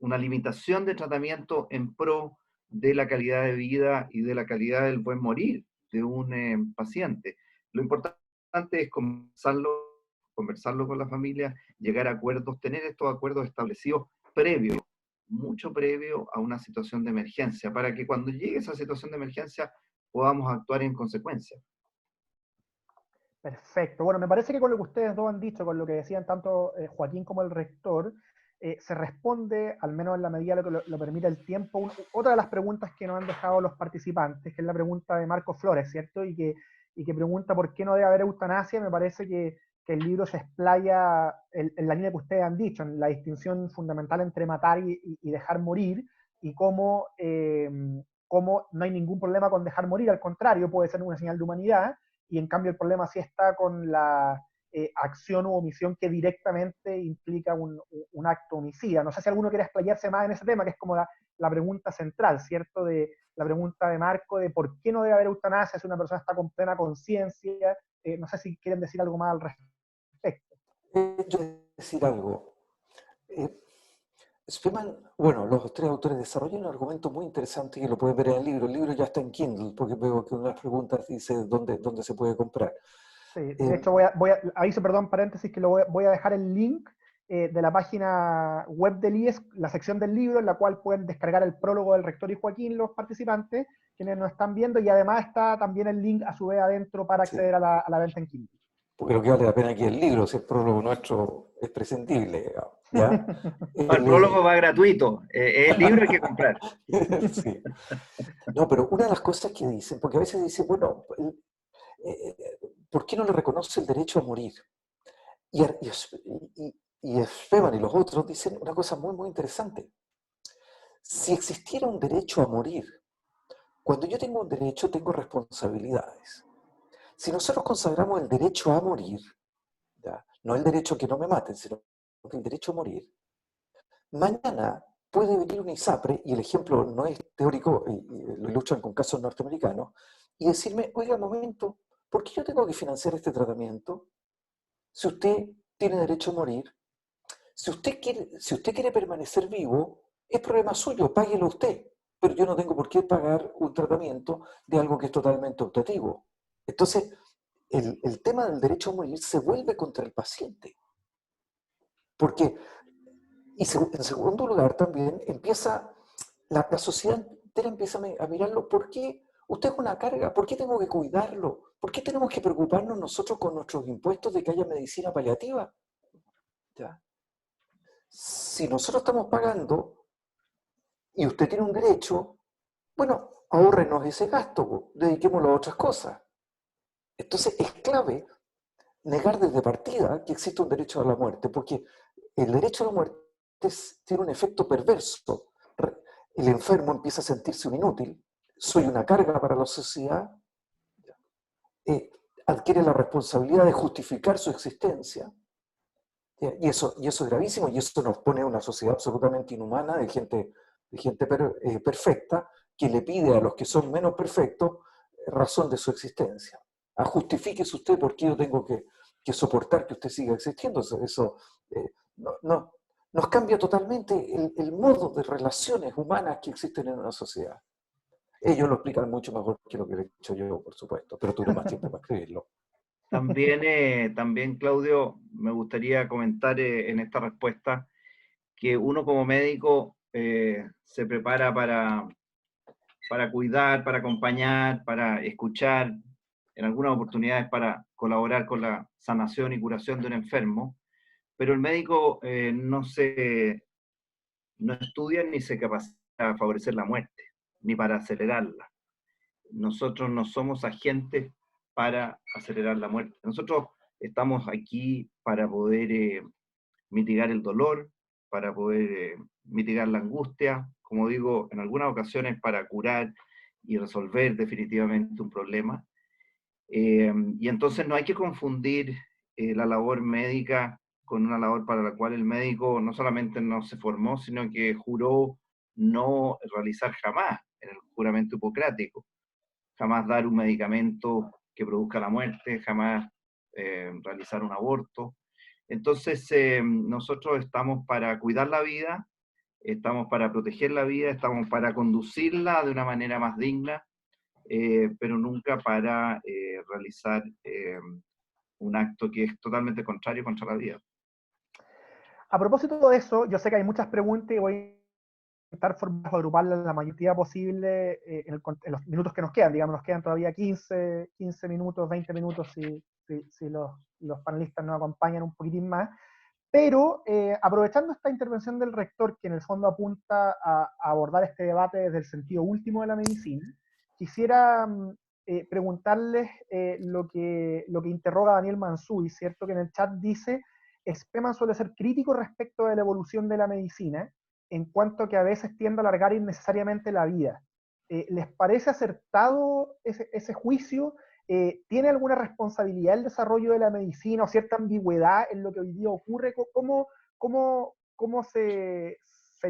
B: una limitación de tratamiento en pro de la calidad de vida y de la calidad del buen morir de un paciente. Lo importante es conversarlo con la familia, llegar a acuerdos, tener estos acuerdos establecidos previo, mucho previo a una situación de emergencia, para que cuando llegue esa situación de emergencia podamos actuar en consecuencia.
A: Perfecto. Bueno, me parece que con lo que ustedes dos han dicho, con lo que decían tanto Joaquín como el rector, se responde, al menos en la medida de lo que lo permite el tiempo, otra de las preguntas que nos han dejado los participantes, que es la pregunta de Marco Flores, ¿cierto? Y que pregunta por qué no debe haber eutanasia. Me parece que el libro se explaya en la línea que ustedes han dicho, en la distinción fundamental entre matar y dejar morir, y cómo no hay ningún problema con dejar morir, al contrario, puede ser una señal de humanidad, y en cambio el problema sí está con la acción u omisión que directamente implica un acto homicida. No sé si alguno quiere explayarse más en ese tema, que es como la pregunta central, ¿cierto? De la pregunta de Marco de por qué no debe haber eutanasia si una persona está con plena conciencia. No sé si quieren decir algo más al respecto.
C: Yo quiero decir algo. Eh, Spearman, bueno, los tres autores desarrollan un argumento muy interesante que lo pueden ver en el libro. El libro ya está en Kindle, porque veo que una de las preguntas dice dónde se puede comprar.
A: Sí, de
C: Eh,
A: hecho, aviso, perdón, paréntesis, que voy a dejar el link de la página web del IES, la sección del libro, en la cual pueden descargar el prólogo del rector y Joaquín, los participantes, quienes nos están viendo, y además está también el link a su vez adentro para
C: sí,
A: acceder a la venta en Kindle.
C: porque lo que vale la pena aquí es el libro, si el prólogo nuestro es prescindible, digamos, ¿ya?
B: No, el prólogo va gratuito, el libro hay que comprar.
C: Sí. No, pero una de las cosas que dicen, porque a veces dicen, bueno, eh, ¿por qué no le reconoce el derecho a morir? Y Esteban y los otros dicen una cosa muy, muy interesante. Si existiera un derecho a morir, cuando yo tengo un derecho, tengo responsabilidades. Si nosotros consagramos el derecho a morir, ¿ya? No el derecho a que no me maten, sino el derecho a morir, mañana puede venir un ISAPRE, y el ejemplo no es teórico, y lo ilustran con casos norteamericanos, y decirme, oiga, un momento, ¿por qué yo tengo que financiar este tratamiento si usted tiene derecho a morir? Si usted quiere permanecer vivo, es problema suyo, páguelo usted. Pero yo no tengo por qué pagar un tratamiento de algo que es totalmente optativo. Entonces, el tema del derecho a morir se vuelve contra el paciente. Porque, en segundo lugar, también empieza, la sociedad entera empieza a mirarlo, ¿por qué usted es una carga? ¿Por qué tengo que cuidarlo? ¿Por qué tenemos que preocuparnos nosotros con nuestros impuestos de que haya medicina paliativa? ¿Ya? Si nosotros estamos pagando y usted tiene un derecho, bueno, ahórrenos ese gasto, dediquémoslo a otras cosas. Entonces es clave negar desde partida que existe un derecho a la muerte, porque el derecho a la muerte tiene un efecto perverso. El enfermo empieza a sentirse un inútil, soy una carga para la sociedad, eh, adquiere la responsabilidad de justificar su existencia, y eso es gravísimo, y eso nos pone en una sociedad absolutamente inhumana de gente perfecta, que le pide a los que son menos perfectos razón de su existencia. Justifíquese usted por qué yo tengo que soportar que usted siga existiendo. Eso nos cambia totalmente el modo de relaciones humanas que existen en una sociedad. Ellos lo explican mucho mejor que lo que he hecho yo, por supuesto, pero tuve más tiempo para escribirlo.
B: También, Claudio, me gustaría comentar en esta respuesta que uno como médico se prepara para cuidar, para acompañar, para escuchar, en algunas oportunidades para colaborar con la sanación y curación de un enfermo, pero el médico no estudia ni se capacita para favorecer la muerte, ni para acelerarla. Nosotros no somos agentes para acelerar la muerte. Nosotros estamos aquí para poder mitigar el dolor, para poder mitigar la angustia, como digo, en algunas ocasiones para curar y resolver definitivamente un problema. Y entonces no hay que confundir la labor médica con una labor para la cual el médico no solamente no se formó, sino que juró no realizar jamás en el juramento hipocrático, jamás dar un medicamento que produzca la muerte, jamás realizar un aborto. Entonces, nosotros estamos para cuidar la vida, estamos para proteger la vida, estamos para conducirla de una manera más digna, pero nunca para realizar un acto que es totalmente contrario contra la vida.
A: A propósito de eso, yo sé que hay muchas preguntas y voy a intentar agruparlas la mayoría posible en los minutos que nos quedan. Digamos, nos quedan todavía 15 minutos, 20 minutos si los panelistas nos acompañan un poquitín más. Pero aprovechando esta intervención del rector, que en el fondo apunta a abordar este debate desde el sentido último de la medicina, quisiera preguntarles lo que interroga Daniel Mansuy, ¿cierto? Que en el chat dice: Spemann suele ser crítico respecto de la evolución de la medicina, en cuanto a que a veces tiende a alargar innecesariamente la vida. ¿Les parece acertado ese juicio? ¿Tiene alguna responsabilidad el desarrollo de la medicina o cierta ambigüedad en lo que hoy día ocurre? ¿Cómo se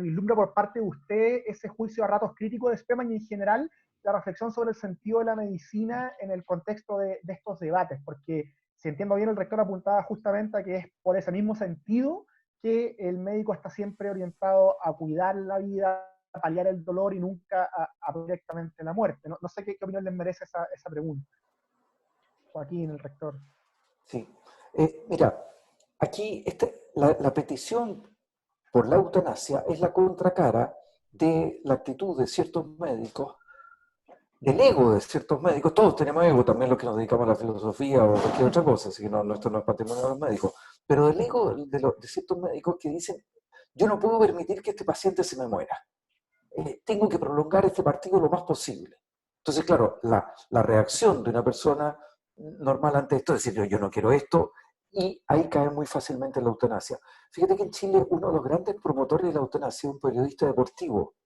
A: vislumbra por parte de usted ese juicio a ratos crítico de Spemann y en general la reflexión sobre el sentido de la medicina en el contexto de estos debates? Porque si entiendo bien, el rector apuntaba justamente a que es por ese mismo sentido que el médico está siempre orientado a cuidar la vida, a paliar el dolor y nunca a directamente la muerte. No sé qué opinión les merece esa pregunta. Joaquín, el rector.
C: Sí. Mira, aquí la petición por la eutanasia es la contracara de la actitud de ciertos médicos, del ego de ciertos médicos. Todos tenemos ego, también los que nos dedicamos a la filosofía o cualquier otra cosa, así que no, esto no es patrimonio de los médicos, pero del ego de ciertos médicos que dicen: yo no puedo permitir que este paciente se me muera, tengo que prolongar este partido lo más posible. Entonces, claro, la reacción de una persona normal ante esto es decir: yo no quiero esto, y ahí cae muy fácilmente la eutanasia. Fíjate que en Chile uno de los grandes promotores de la eutanasia es un periodista deportivo.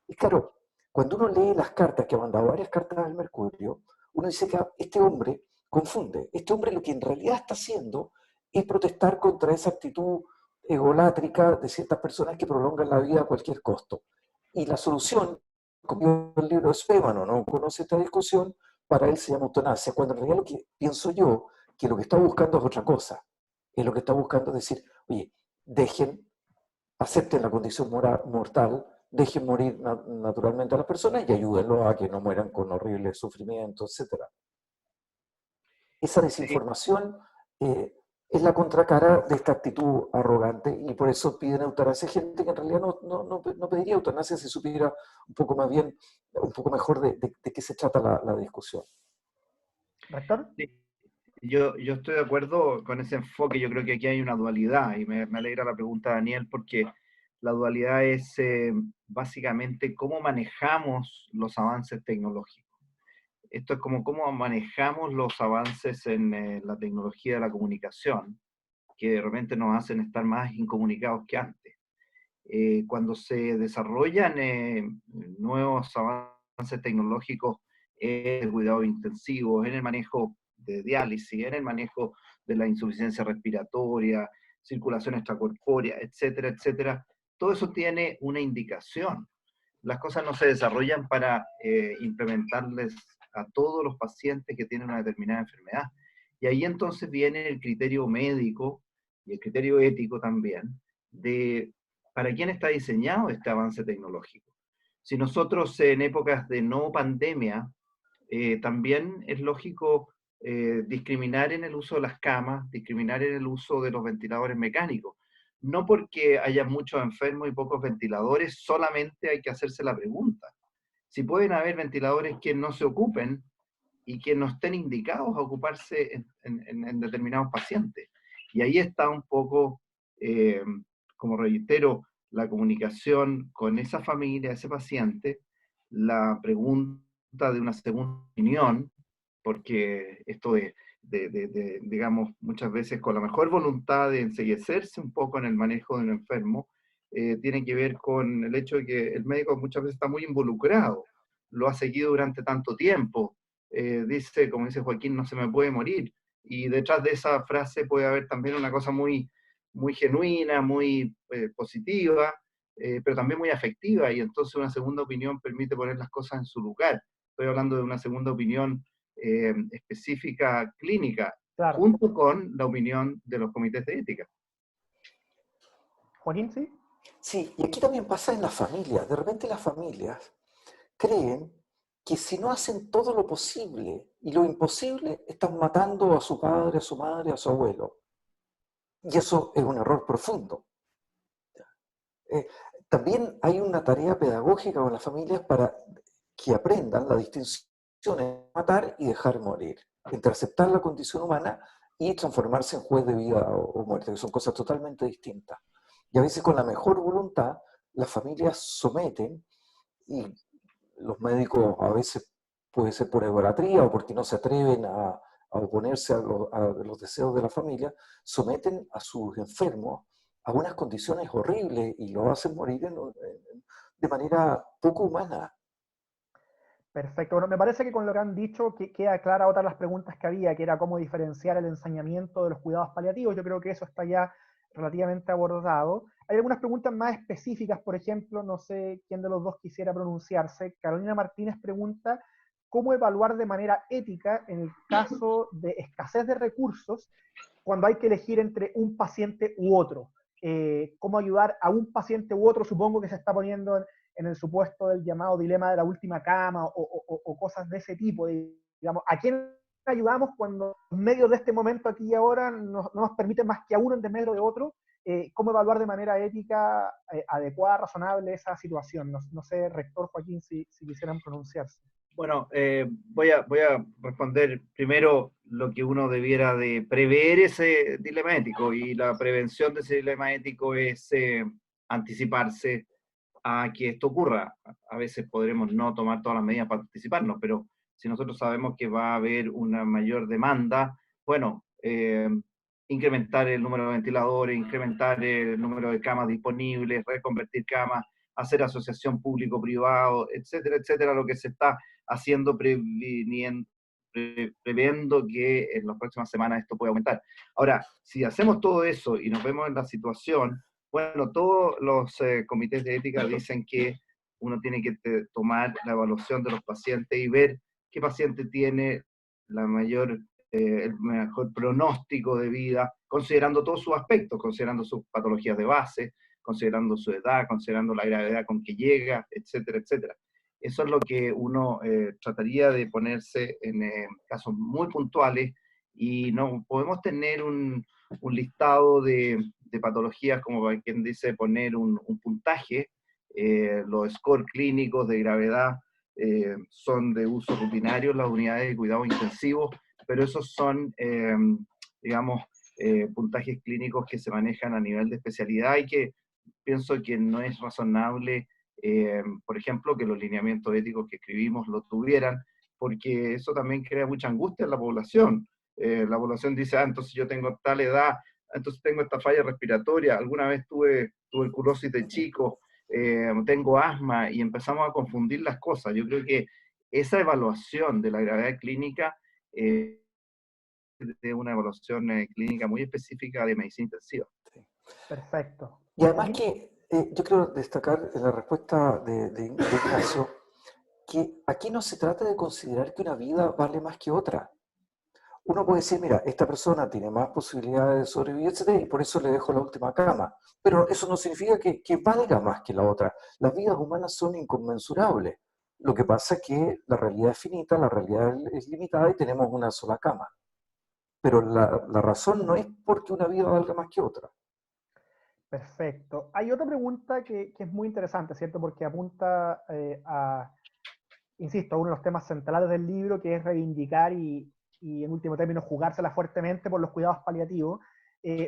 C: Y claro, cuando uno lee las cartas, que ha mandado varias cartas al Mercurio, uno dice que este hombre confunde. Este hombre lo que en realidad está haciendo es protestar contra esa actitud egolátrica de ciertas personas que prolongan la vida a cualquier costo. Y la solución, como el libro de Spemann, no conoce esta discusión, para él se llama eutanasia, cuando en realidad lo que pienso yo, que lo que está buscando es otra cosa. Es lo que está buscando es decir: oye, acepten la condición mortal, dejen morir naturalmente a las personas y ayúdenlos a que no mueran con horribles sufrimientos, etc. Esa desinformación es la contracara de esta actitud arrogante, y por eso piden eutanasia. Gente que en realidad no pediría eutanasia si supiera un poco más bien, un poco mejor de qué se trata la discusión.
A: ¿Rector?
B: Sí. Yo estoy de acuerdo con ese enfoque. Yo creo que aquí hay una dualidad, y me alegra la pregunta, Daniel, porque la dualidad es básicamente cómo manejamos los avances tecnológicos. Esto es como cómo manejamos los avances en la tecnología de la comunicación, que de repente nos hacen estar más incomunicados que antes. Cuando se desarrollan nuevos avances tecnológicos en el cuidado intensivo, en el manejo de diálisis, en el manejo de la insuficiencia respiratoria, circulación extracorpórea, etcétera, etcétera, todo eso tiene una indicación. Las cosas no se desarrollan para implementarles a todos los pacientes que tienen una determinada enfermedad. Y ahí entonces viene el criterio médico y el criterio ético también de para quién está diseñado este avance tecnológico. Si nosotros en épocas de no pandemia, también es lógico discriminar en el uso de las camas, discriminar en el uso de los ventiladores mecánicos. No porque haya muchos enfermos y pocos ventiladores, solamente hay que hacerse la pregunta. Si pueden haber ventiladores que no se ocupen y que no estén indicados a ocuparse en determinados pacientes. Y ahí está un poco, como reitero, la comunicación con esa familia, ese paciente, la pregunta de una segunda opinión, porque esto digamos, muchas veces con la mejor voluntad de enseguecerse un poco en el manejo de un enfermo, tiene que ver con el hecho de que el médico muchas veces está muy involucrado lo ha seguido durante tanto tiempo. Dice, como dice Joaquín, no se me puede morir. Y detrás de esa frase puede haber también una cosa muy, muy genuina, muy positiva, pero también muy afectiva, y entonces una segunda opinión permite poner las cosas en su lugar. Estoy hablando de una segunda opinión específica clínica,
A: Claro.
B: junto con la opinión de los comités de ética.
A: Joaquín, ¿sí?
C: Sí, y aquí también pasa en las familias. De repente las familias creen que si no hacen todo lo posible y lo imposible, están matando a su padre, a su madre, a su abuelo. Y eso es un error profundo. Eh, También hay una tarea pedagógica con las familias para que aprendan la distinción entre matar y dejar morir, entre aceptar la condición humana y transformarse en juez de vida o muerte, que son cosas totalmente distintas. Y a veces con la mejor voluntad, las familias someten, y los médicos a veces puede ser por egolatría o porque no se atreven a oponerse a los deseos de la familia, someten a sus enfermos a unas condiciones horribles y lo hacen morir de manera poco humana.
A: Perfecto. Bueno, me parece que con lo que han dicho queda clara otra de las preguntas que había, que era cómo diferenciar el ensañamiento de los cuidados paliativos. Yo creo que eso está ya relativamente abordado. Hay algunas preguntas más específicas, por ejemplo, no sé quién de los dos quisiera pronunciarse. Carolina Martínez pregunta, ¿cómo evaluar de manera ética en el caso de escasez de recursos cuando hay que elegir entre un paciente u otro? ¿Cómo ayudar a un paciente u otro? Supongo que se está poniendo en el supuesto del llamado dilema de la última cama o cosas de ese tipo. Digamos, ¿a quién ayudamos cuando los medios de este momento aquí y ahora no nos permiten más que a uno en desmedro de otro? ¿Cómo evaluar de manera ética, adecuada, razonable esa situación? No sé, rector Joaquín, si quisieran pronunciarse.
B: Bueno, voy a responder primero lo que uno debiera de prever ese dilema ético, y la prevención de ese dilema ético es anticiparse a que esto ocurra. A veces podremos no tomar todas las medidas para anticiparnos, pero si nosotros sabemos que va a haber una mayor demanda, bueno, incrementar el número de ventiladores, incrementar el número de camas disponibles, reconvertir camas, hacer asociación público-privado, etcétera, etcétera, lo que se está haciendo previendo que en las próximas semanas esto puede aumentar. Ahora, si hacemos todo eso y nos vemos en la situación, bueno, todos los comités de ética dicen que uno tiene que tomar la evaluación de los pacientes y ver qué paciente tiene el mejor pronóstico de vida, considerando todos sus aspectos, considerando sus patologías de base, considerando su edad, considerando la gravedad con que llega, etcétera, etcétera. Eso es lo que uno trataría de ponerse en casos muy puntuales, y no podemos tener un listado de patologías, como para quien dice, poner un puntaje. Los scores clínicos de gravedad son de uso rutinario en las unidades de cuidados intensivos, pero esos son, digamos, puntajes clínicos que se manejan a nivel de especialidad, y que pienso que no es razonable, por ejemplo, que los lineamientos éticos que escribimos lo tuvieran, porque eso también crea mucha angustia en la población. La población dice, entonces yo tengo tal edad, entonces tengo esta falla respiratoria, alguna vez tuve tuberculosis de chico, tengo asma, y empezamos a confundir las cosas. Yo creo que esa evaluación de la gravedad clínica es una evaluación clínica muy específica de medicina intensiva.
C: Sí.
A: Perfecto.
C: Y además
A: ¿Joaquín?
C: que yo quiero destacar en la respuesta de Ignacio que aquí no se trata de considerar que una vida vale más que otra. Uno puede decir, mira, esta persona tiene más posibilidades de sobrevivir, etcétera, y por eso le dejo la última cama. Pero eso no significa que valga más que la otra. Las vidas humanas son inconmensurables. Lo que pasa es que la realidad es finita, la realidad es limitada y tenemos una sola cama. Pero la razón no es porque una vida valga más que otra.
A: Perfecto. Hay otra pregunta que es muy interesante, ¿cierto? Porque apunta insisto, a uno de los temas centrales del libro, que es reivindicar y en último término, jugársela fuertemente por los cuidados paliativos.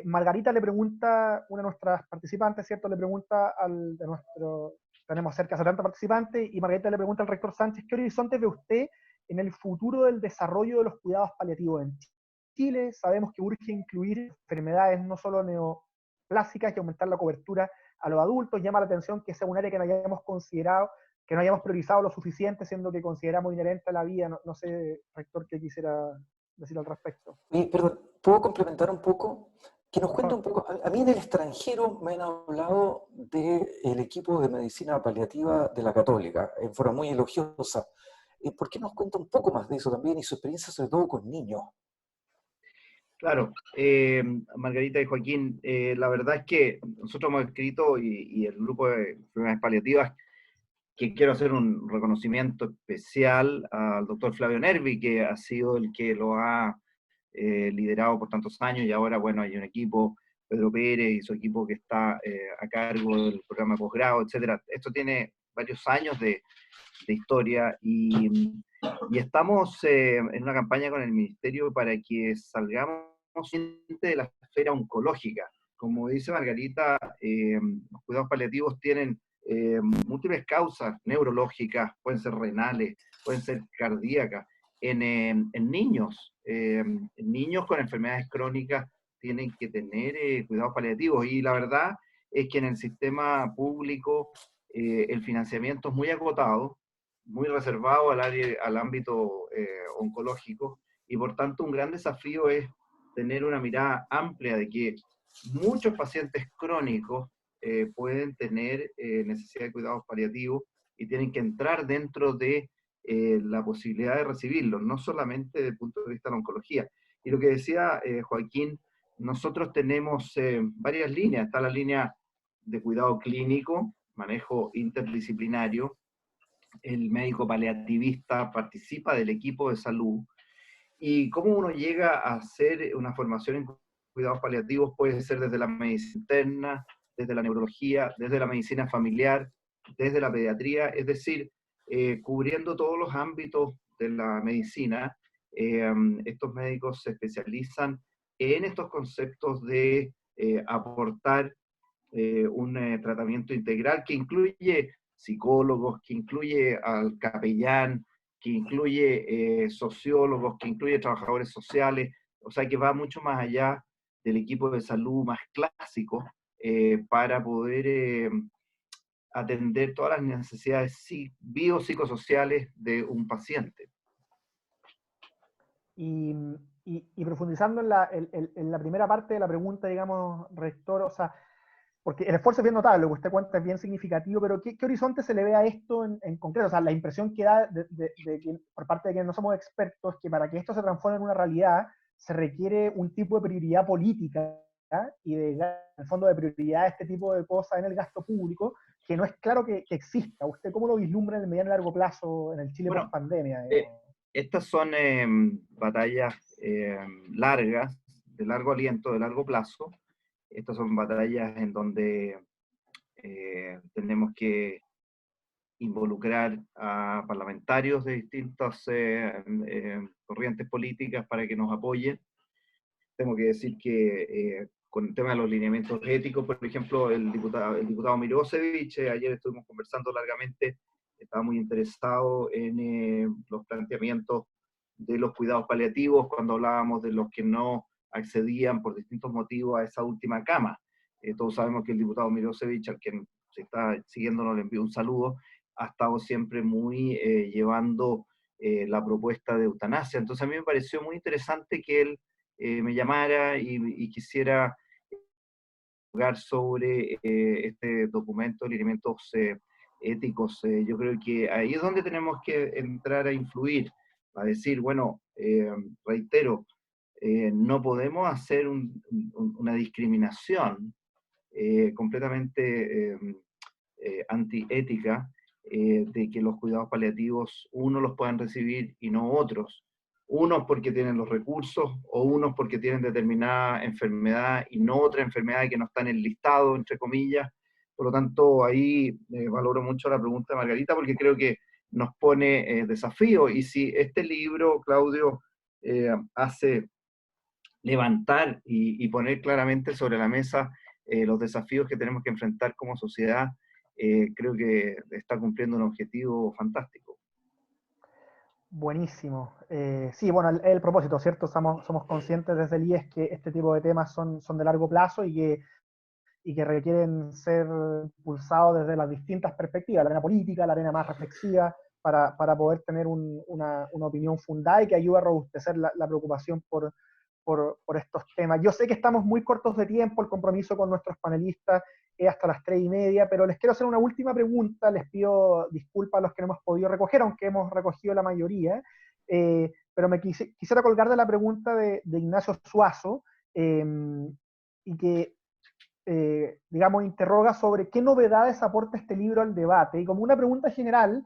A: Margarita le pregunta, una de nuestras participantes, ¿cierto? Le pregunta tenemos cerca de 70 participantes, y Margarita le pregunta al rector Sánchez, ¿qué horizontes ve usted en el futuro del desarrollo de los cuidados paliativos en Chile? Sabemos que urge incluir enfermedades no solo neoplásicas y aumentar la cobertura a los adultos. Llama la atención que sea un área que no hayamos considerado que no hayamos priorizado lo suficiente, siendo que consideramos inherente a la vida. No sé, rector, qué quisiera decir al respecto.
C: Perdón, ¿puedo complementar un poco? Que nos cuente
A: Ah,
C: un poco, a mí en el extranjero me han hablado del equipo de medicina paliativa de la Católica, en forma muy elogiosa. ¿Por qué nos cuenta un poco más de eso también y su experiencia sobre todo con niños?
B: Claro, Margarita y Joaquín, la verdad es que nosotros hemos escrito y el grupo de enfermedades paliativas, que quiero hacer un reconocimiento especial al doctor Flavio Nervi, que ha sido el que lo ha liderado por tantos años, y ahora, bueno, hay un equipo, Pedro Pérez y su equipo que está a cargo del programa de posgrado, etcétera. Esto tiene varios años de historia y estamos en una campaña con el Ministerio para que salgamos de la esfera oncológica. Como dice Margarita, los cuidados paliativos tienen múltiples causas neurológicas, pueden ser renales, pueden ser cardíacas. En niños con enfermedades crónicas tienen que tener cuidados paliativos, y la verdad es que en el sistema público el financiamiento es muy acotado, muy reservado al ámbito oncológico, y por tanto un gran desafío es tener una mirada amplia de que muchos pacientes crónicos pueden tener necesidad de cuidados paliativos y tienen que entrar dentro de la posibilidad de recibirlos, no solamente desde el punto de vista de la oncología. Y lo que decía Joaquín, nosotros tenemos varias líneas. Está la línea de cuidado clínico, manejo interdisciplinario. El médico paliativista participa del equipo de salud. Y cómo uno llega a hacer una formación en cuidados paliativos puede ser desde la medicina interna, desde la neurología, desde la medicina familiar, desde la pediatría, es decir, cubriendo todos los ámbitos de la medicina. Estos médicos se especializan en estos conceptos de aportar un tratamiento integral que incluye psicólogos, que incluye al capellán, que incluye sociólogos, que incluye trabajadores sociales, o sea que va mucho más allá del equipo de salud más clásico para poder atender todas las necesidades biopsicosociales de un paciente.
A: Y profundizando en la primera parte de la pregunta, digamos, rector, o sea, porque el esfuerzo es bien notable, lo que usted cuenta es bien significativo, pero ¿qué horizonte se le ve a esto en concreto? O sea, la impresión que da por parte de quienes no somos expertos, que para que esto se transforme en una realidad, se requiere un tipo de prioridad política, ¿ya? Y en el fondo de prioridad este tipo de cosas en el gasto público, que no es claro que exista. ¿Usted cómo lo vislumbra en el mediano y largo plazo en el Chile
B: Bueno,
A: post-pandemia?
B: estas son batallas largas, de largo aliento, de largo plazo. Estas son batallas en donde tenemos que involucrar a parlamentarios de distintas corrientes políticas para que nos apoyen. Tengo que decir que con el tema de los lineamientos éticos, por ejemplo, el diputado Mirosevich, ayer estuvimos conversando largamente, estaba muy interesado en los planteamientos de los cuidados paliativos cuando hablábamos de los que no accedían por distintos motivos a esa última cama. Todos sabemos que el diputado Mirosevich, al quien se está siguiendo, le envío un saludo, ha estado siempre muy llevando la propuesta de eutanasia. Entonces a mí me pareció muy interesante que él me llamara y quisiera hablar sobre este documento de lineamientos éticos. Yo creo que ahí es donde tenemos que entrar a influir, a decir, bueno, reitero, no podemos hacer una discriminación completamente antiética de que los cuidados paliativos unos los puedan recibir y no otros. Unos porque tienen los recursos o unos porque tienen determinada enfermedad y no otra enfermedad que no está en el listado, entre comillas. Por lo tanto, ahí valoro mucho la pregunta de Margarita porque creo que nos pone desafío. Y si este libro, Claudio, hace levantar y poner claramente sobre la mesa los desafíos que tenemos que enfrentar como sociedad, creo que está cumpliendo un objetivo fantástico.
A: Buenísimo. Sí, bueno, el propósito, ¿cierto? Somos conscientes desde el IES que este tipo de temas son de largo plazo y que y que requieren ser impulsados desde las distintas perspectivas, la arena política, la arena más reflexiva, para poder tener una opinión fundada y que ayude a robustecer la preocupación por estos temas. Yo sé que estamos muy cortos de tiempo, el compromiso con nuestros panelistas es hasta las 3:30, pero les quiero hacer una última pregunta, les pido disculpas a los que no hemos podido recoger, aunque hemos recogido la mayoría, pero me quisiera colgar de la pregunta de Ignacio Suazo, y que, digamos, interroga sobre qué novedades aporta este libro al debate, y como una pregunta general,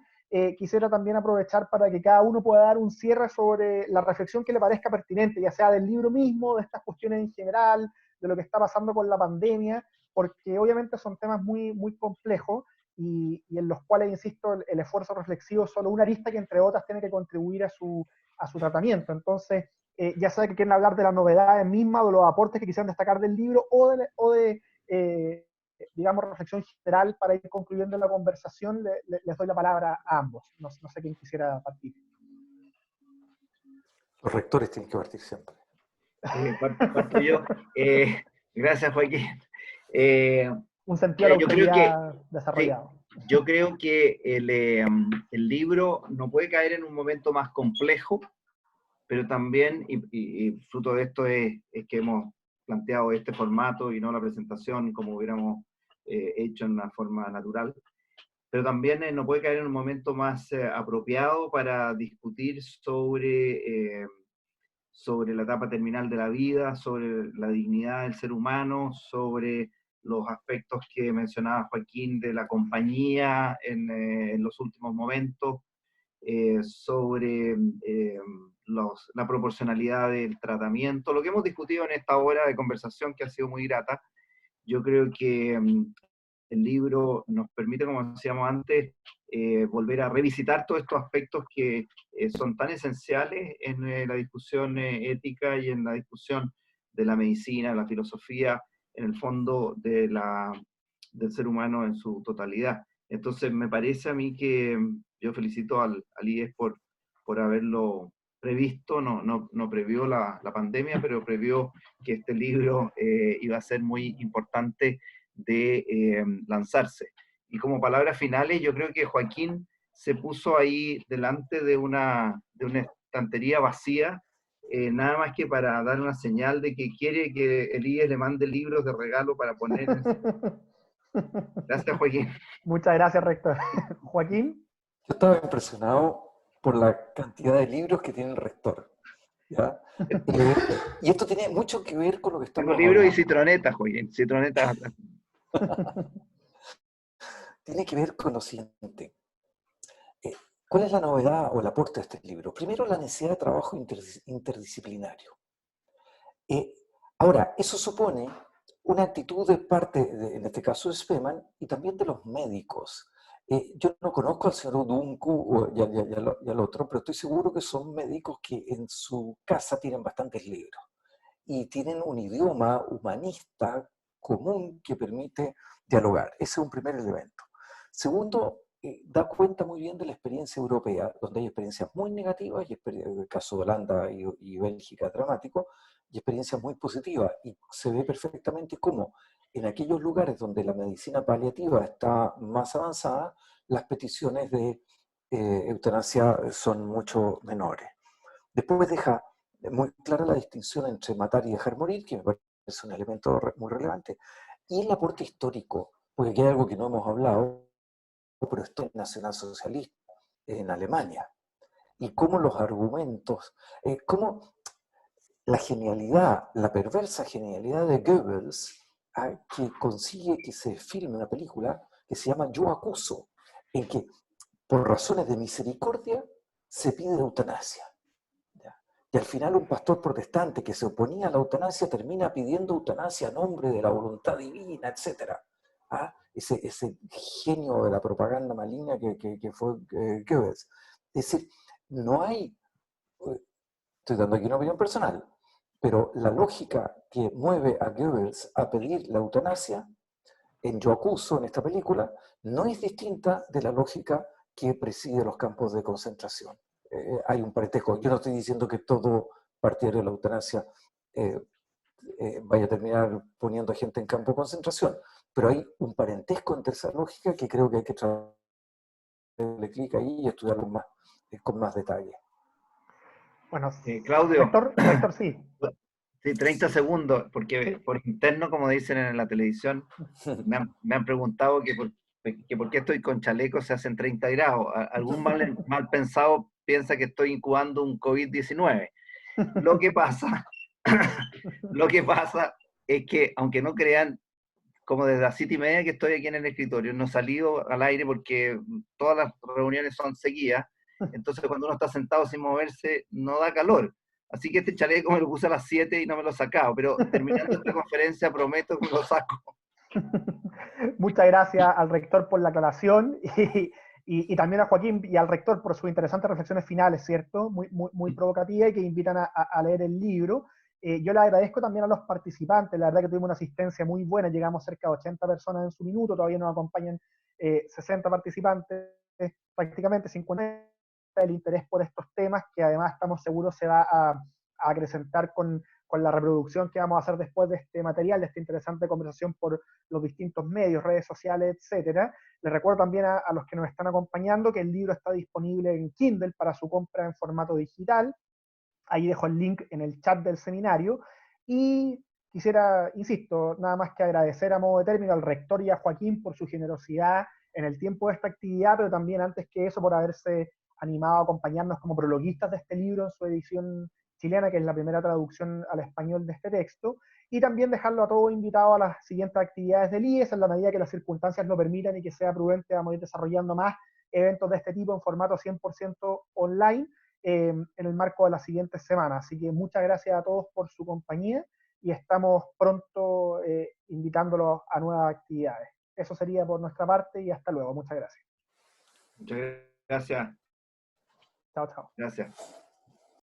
A: quisiera también aprovechar para que cada uno pueda dar un cierre sobre la reflexión que le parezca pertinente, ya sea del libro mismo, de estas cuestiones en general, de lo que está pasando con la pandemia, porque obviamente son temas muy, muy complejos y en los cuales, insisto, el esfuerzo reflexivo es solo una arista que, entre otras, tiene que contribuir a su tratamiento. Entonces, ya sea que quieren hablar de las novedades mismas, de los aportes que quisieran destacar del libro, o de digamos, reflexión general para ir concluyendo la conversación, les doy la palabra a ambos. No sé quién quisiera partir.
C: Los rectores tienen que partir siempre.
B: Parto yo. Gracias, Joaquín.
A: Un sentido de la autoridad desarrollado.
B: Sí, yo creo que el libro no puede caer en un momento más complejo, pero también, y fruto de esto es que hemos planteado este formato y no la presentación como hubiéramos hecho en una forma natural, pero también no puede caer en un momento más apropiado para discutir sobre la etapa terminal de la vida, sobre la dignidad del ser humano, sobre los aspectos que mencionaba Joaquín de la compañía en los últimos momentos, sobre la proporcionalidad del tratamiento, lo que hemos discutido en esta hora de conversación que ha sido muy grata. Yo creo que el libro nos permite, como decíamos antes, volver a revisitar todos estos aspectos que son tan esenciales en la discusión ética y en la discusión de la medicina, la filosofía, en el fondo del ser humano en su totalidad. Entonces me parece a mí que yo felicito al IES por haberlo previsto, no previó la pandemia, pero previó que este libro iba a ser muy importante de lanzarse. Y como palabras finales, yo creo que Joaquín se puso ahí delante de una estantería vacía, nada más que para dar una señal de que quiere que el IES le mande libros de regalo para poner en Gracias, Joaquín.
A: Muchas gracias, rector. Joaquín.
C: Yo estaba impresionado por la cantidad de libros que tiene el rector. ¿Ya? Y esto tiene mucho que ver con lo que estamos
B: hablando. Tengo libros
C: hablando.
B: Y citronetas, Joaquín, citronetas.
C: Tiene que ver con lo siguiente. ¿Cuál es la novedad o el aporte de este libro? Primero, la necesidad de trabajo interdisciplinario. Ahora, eso supone una actitud de parte, en este caso de Spemann, y también de los médicos. Yo no conozco al señor Uduncu y al otro, pero estoy seguro que son médicos que en su casa tienen bastantes libros y tienen un idioma humanista común que permite dialogar. Ese es un primer elemento. Segundo, da cuenta muy bien de la experiencia europea, donde hay experiencias muy negativas, y el caso de Holanda y Bélgica dramático, y experiencias muy positivas. Y se ve perfectamente cómo en aquellos lugares donde la medicina paliativa está más avanzada, las peticiones de eutanasia son mucho menores. Después deja muy clara la distinción entre matar y dejar morir, que me parece un elemento muy relevante, y el aporte histórico, porque aquí hay algo que no hemos hablado, pero esto es nacionalsocialista en Alemania, y cómo los argumentos, cómo la genialidad, la perversa genialidad de Goebbels, que consigue que se filme una película que se llama Yo acuso, en que por razones de misericordia se pide eutanasia. Y al final un pastor protestante que se oponía a la eutanasia termina pidiendo eutanasia a nombre de la voluntad divina, etc. Ese genio de la propaganda maligna que fue Goebbels. Es decir, no hay, estoy dando aquí una opinión personal, pero la lógica que mueve a Goebbels a pedir la eutanasia en Yo acuso, en esta película, no es distinta de la lógica que preside los campos de concentración. Hay un parentesco. Yo no estoy diciendo que todo partidario de la eutanasia vaya a terminar poniendo gente en campo de concentración. Pero hay un parentesco entre esa lógica que creo que hay que darle clic ahí y estudiarlo más, con más detalle.
A: Bueno,
B: Claudio,
A: Rector, sí.
B: sí, 30 segundos, porque
A: Sí.
B: por interno, como dicen en la televisión, me han preguntado que por qué estoy con chaleco se hacen 30 grados. Algún mal pensado piensa que estoy incubando un COVID-19. Lo que pasa, lo que pasa es que, aunque no crean, como desde las 7:30 que estoy aquí en el escritorio, no he salido al aire porque todas las reuniones son seguidas, entonces cuando uno está sentado sin moverse, no da calor. Así que este chaleco me lo puse a las 7 y no me lo he sacado, pero terminando esta conferencia prometo que me lo saco.
A: Muchas gracias al rector por la aclaración y también a Joaquín y al rector por sus interesantes reflexiones finales, ¿cierto? Muy provocativas y que invitan a leer el libro. Yo le agradezco también a los participantes, la verdad que tuvimos una asistencia muy buena, llegamos cerca de 80 personas en su minuto, todavía nos acompañan 60 participantes, prácticamente 50, el interés por estos temas que además estamos seguros se va a acrecentar con la reproducción que vamos a hacer después de este material, de esta interesante conversación por los distintos medios, redes sociales, etcétera. Les recuerdo también a los que nos están acompañando que el libro está disponible en Kindle para su compra en formato digital. Ahí dejo el link en el chat del seminario. Y quisiera, insisto, nada más que agradecer a modo de término al rector y a Joaquín por su generosidad en el tiempo de esta actividad, pero también antes que eso por haberse animado a acompañarnos como prologuistas de este libro en su edición chilena, que es la primera traducción al español de este texto, y también dejarlo a todos invitados a las siguientes actividades del IES, en la medida que las circunstancias lo permitan y que sea prudente, vamos a ir desarrollando más eventos de este tipo en formato 100% online en el marco de las siguientes semanas. Así que muchas gracias a todos por su compañía y estamos pronto invitándolos a nuevas actividades. Eso sería por nuestra parte y hasta luego. Muchas gracias.
B: Muchas gracias.
A: Chao, chao.
B: Gracias.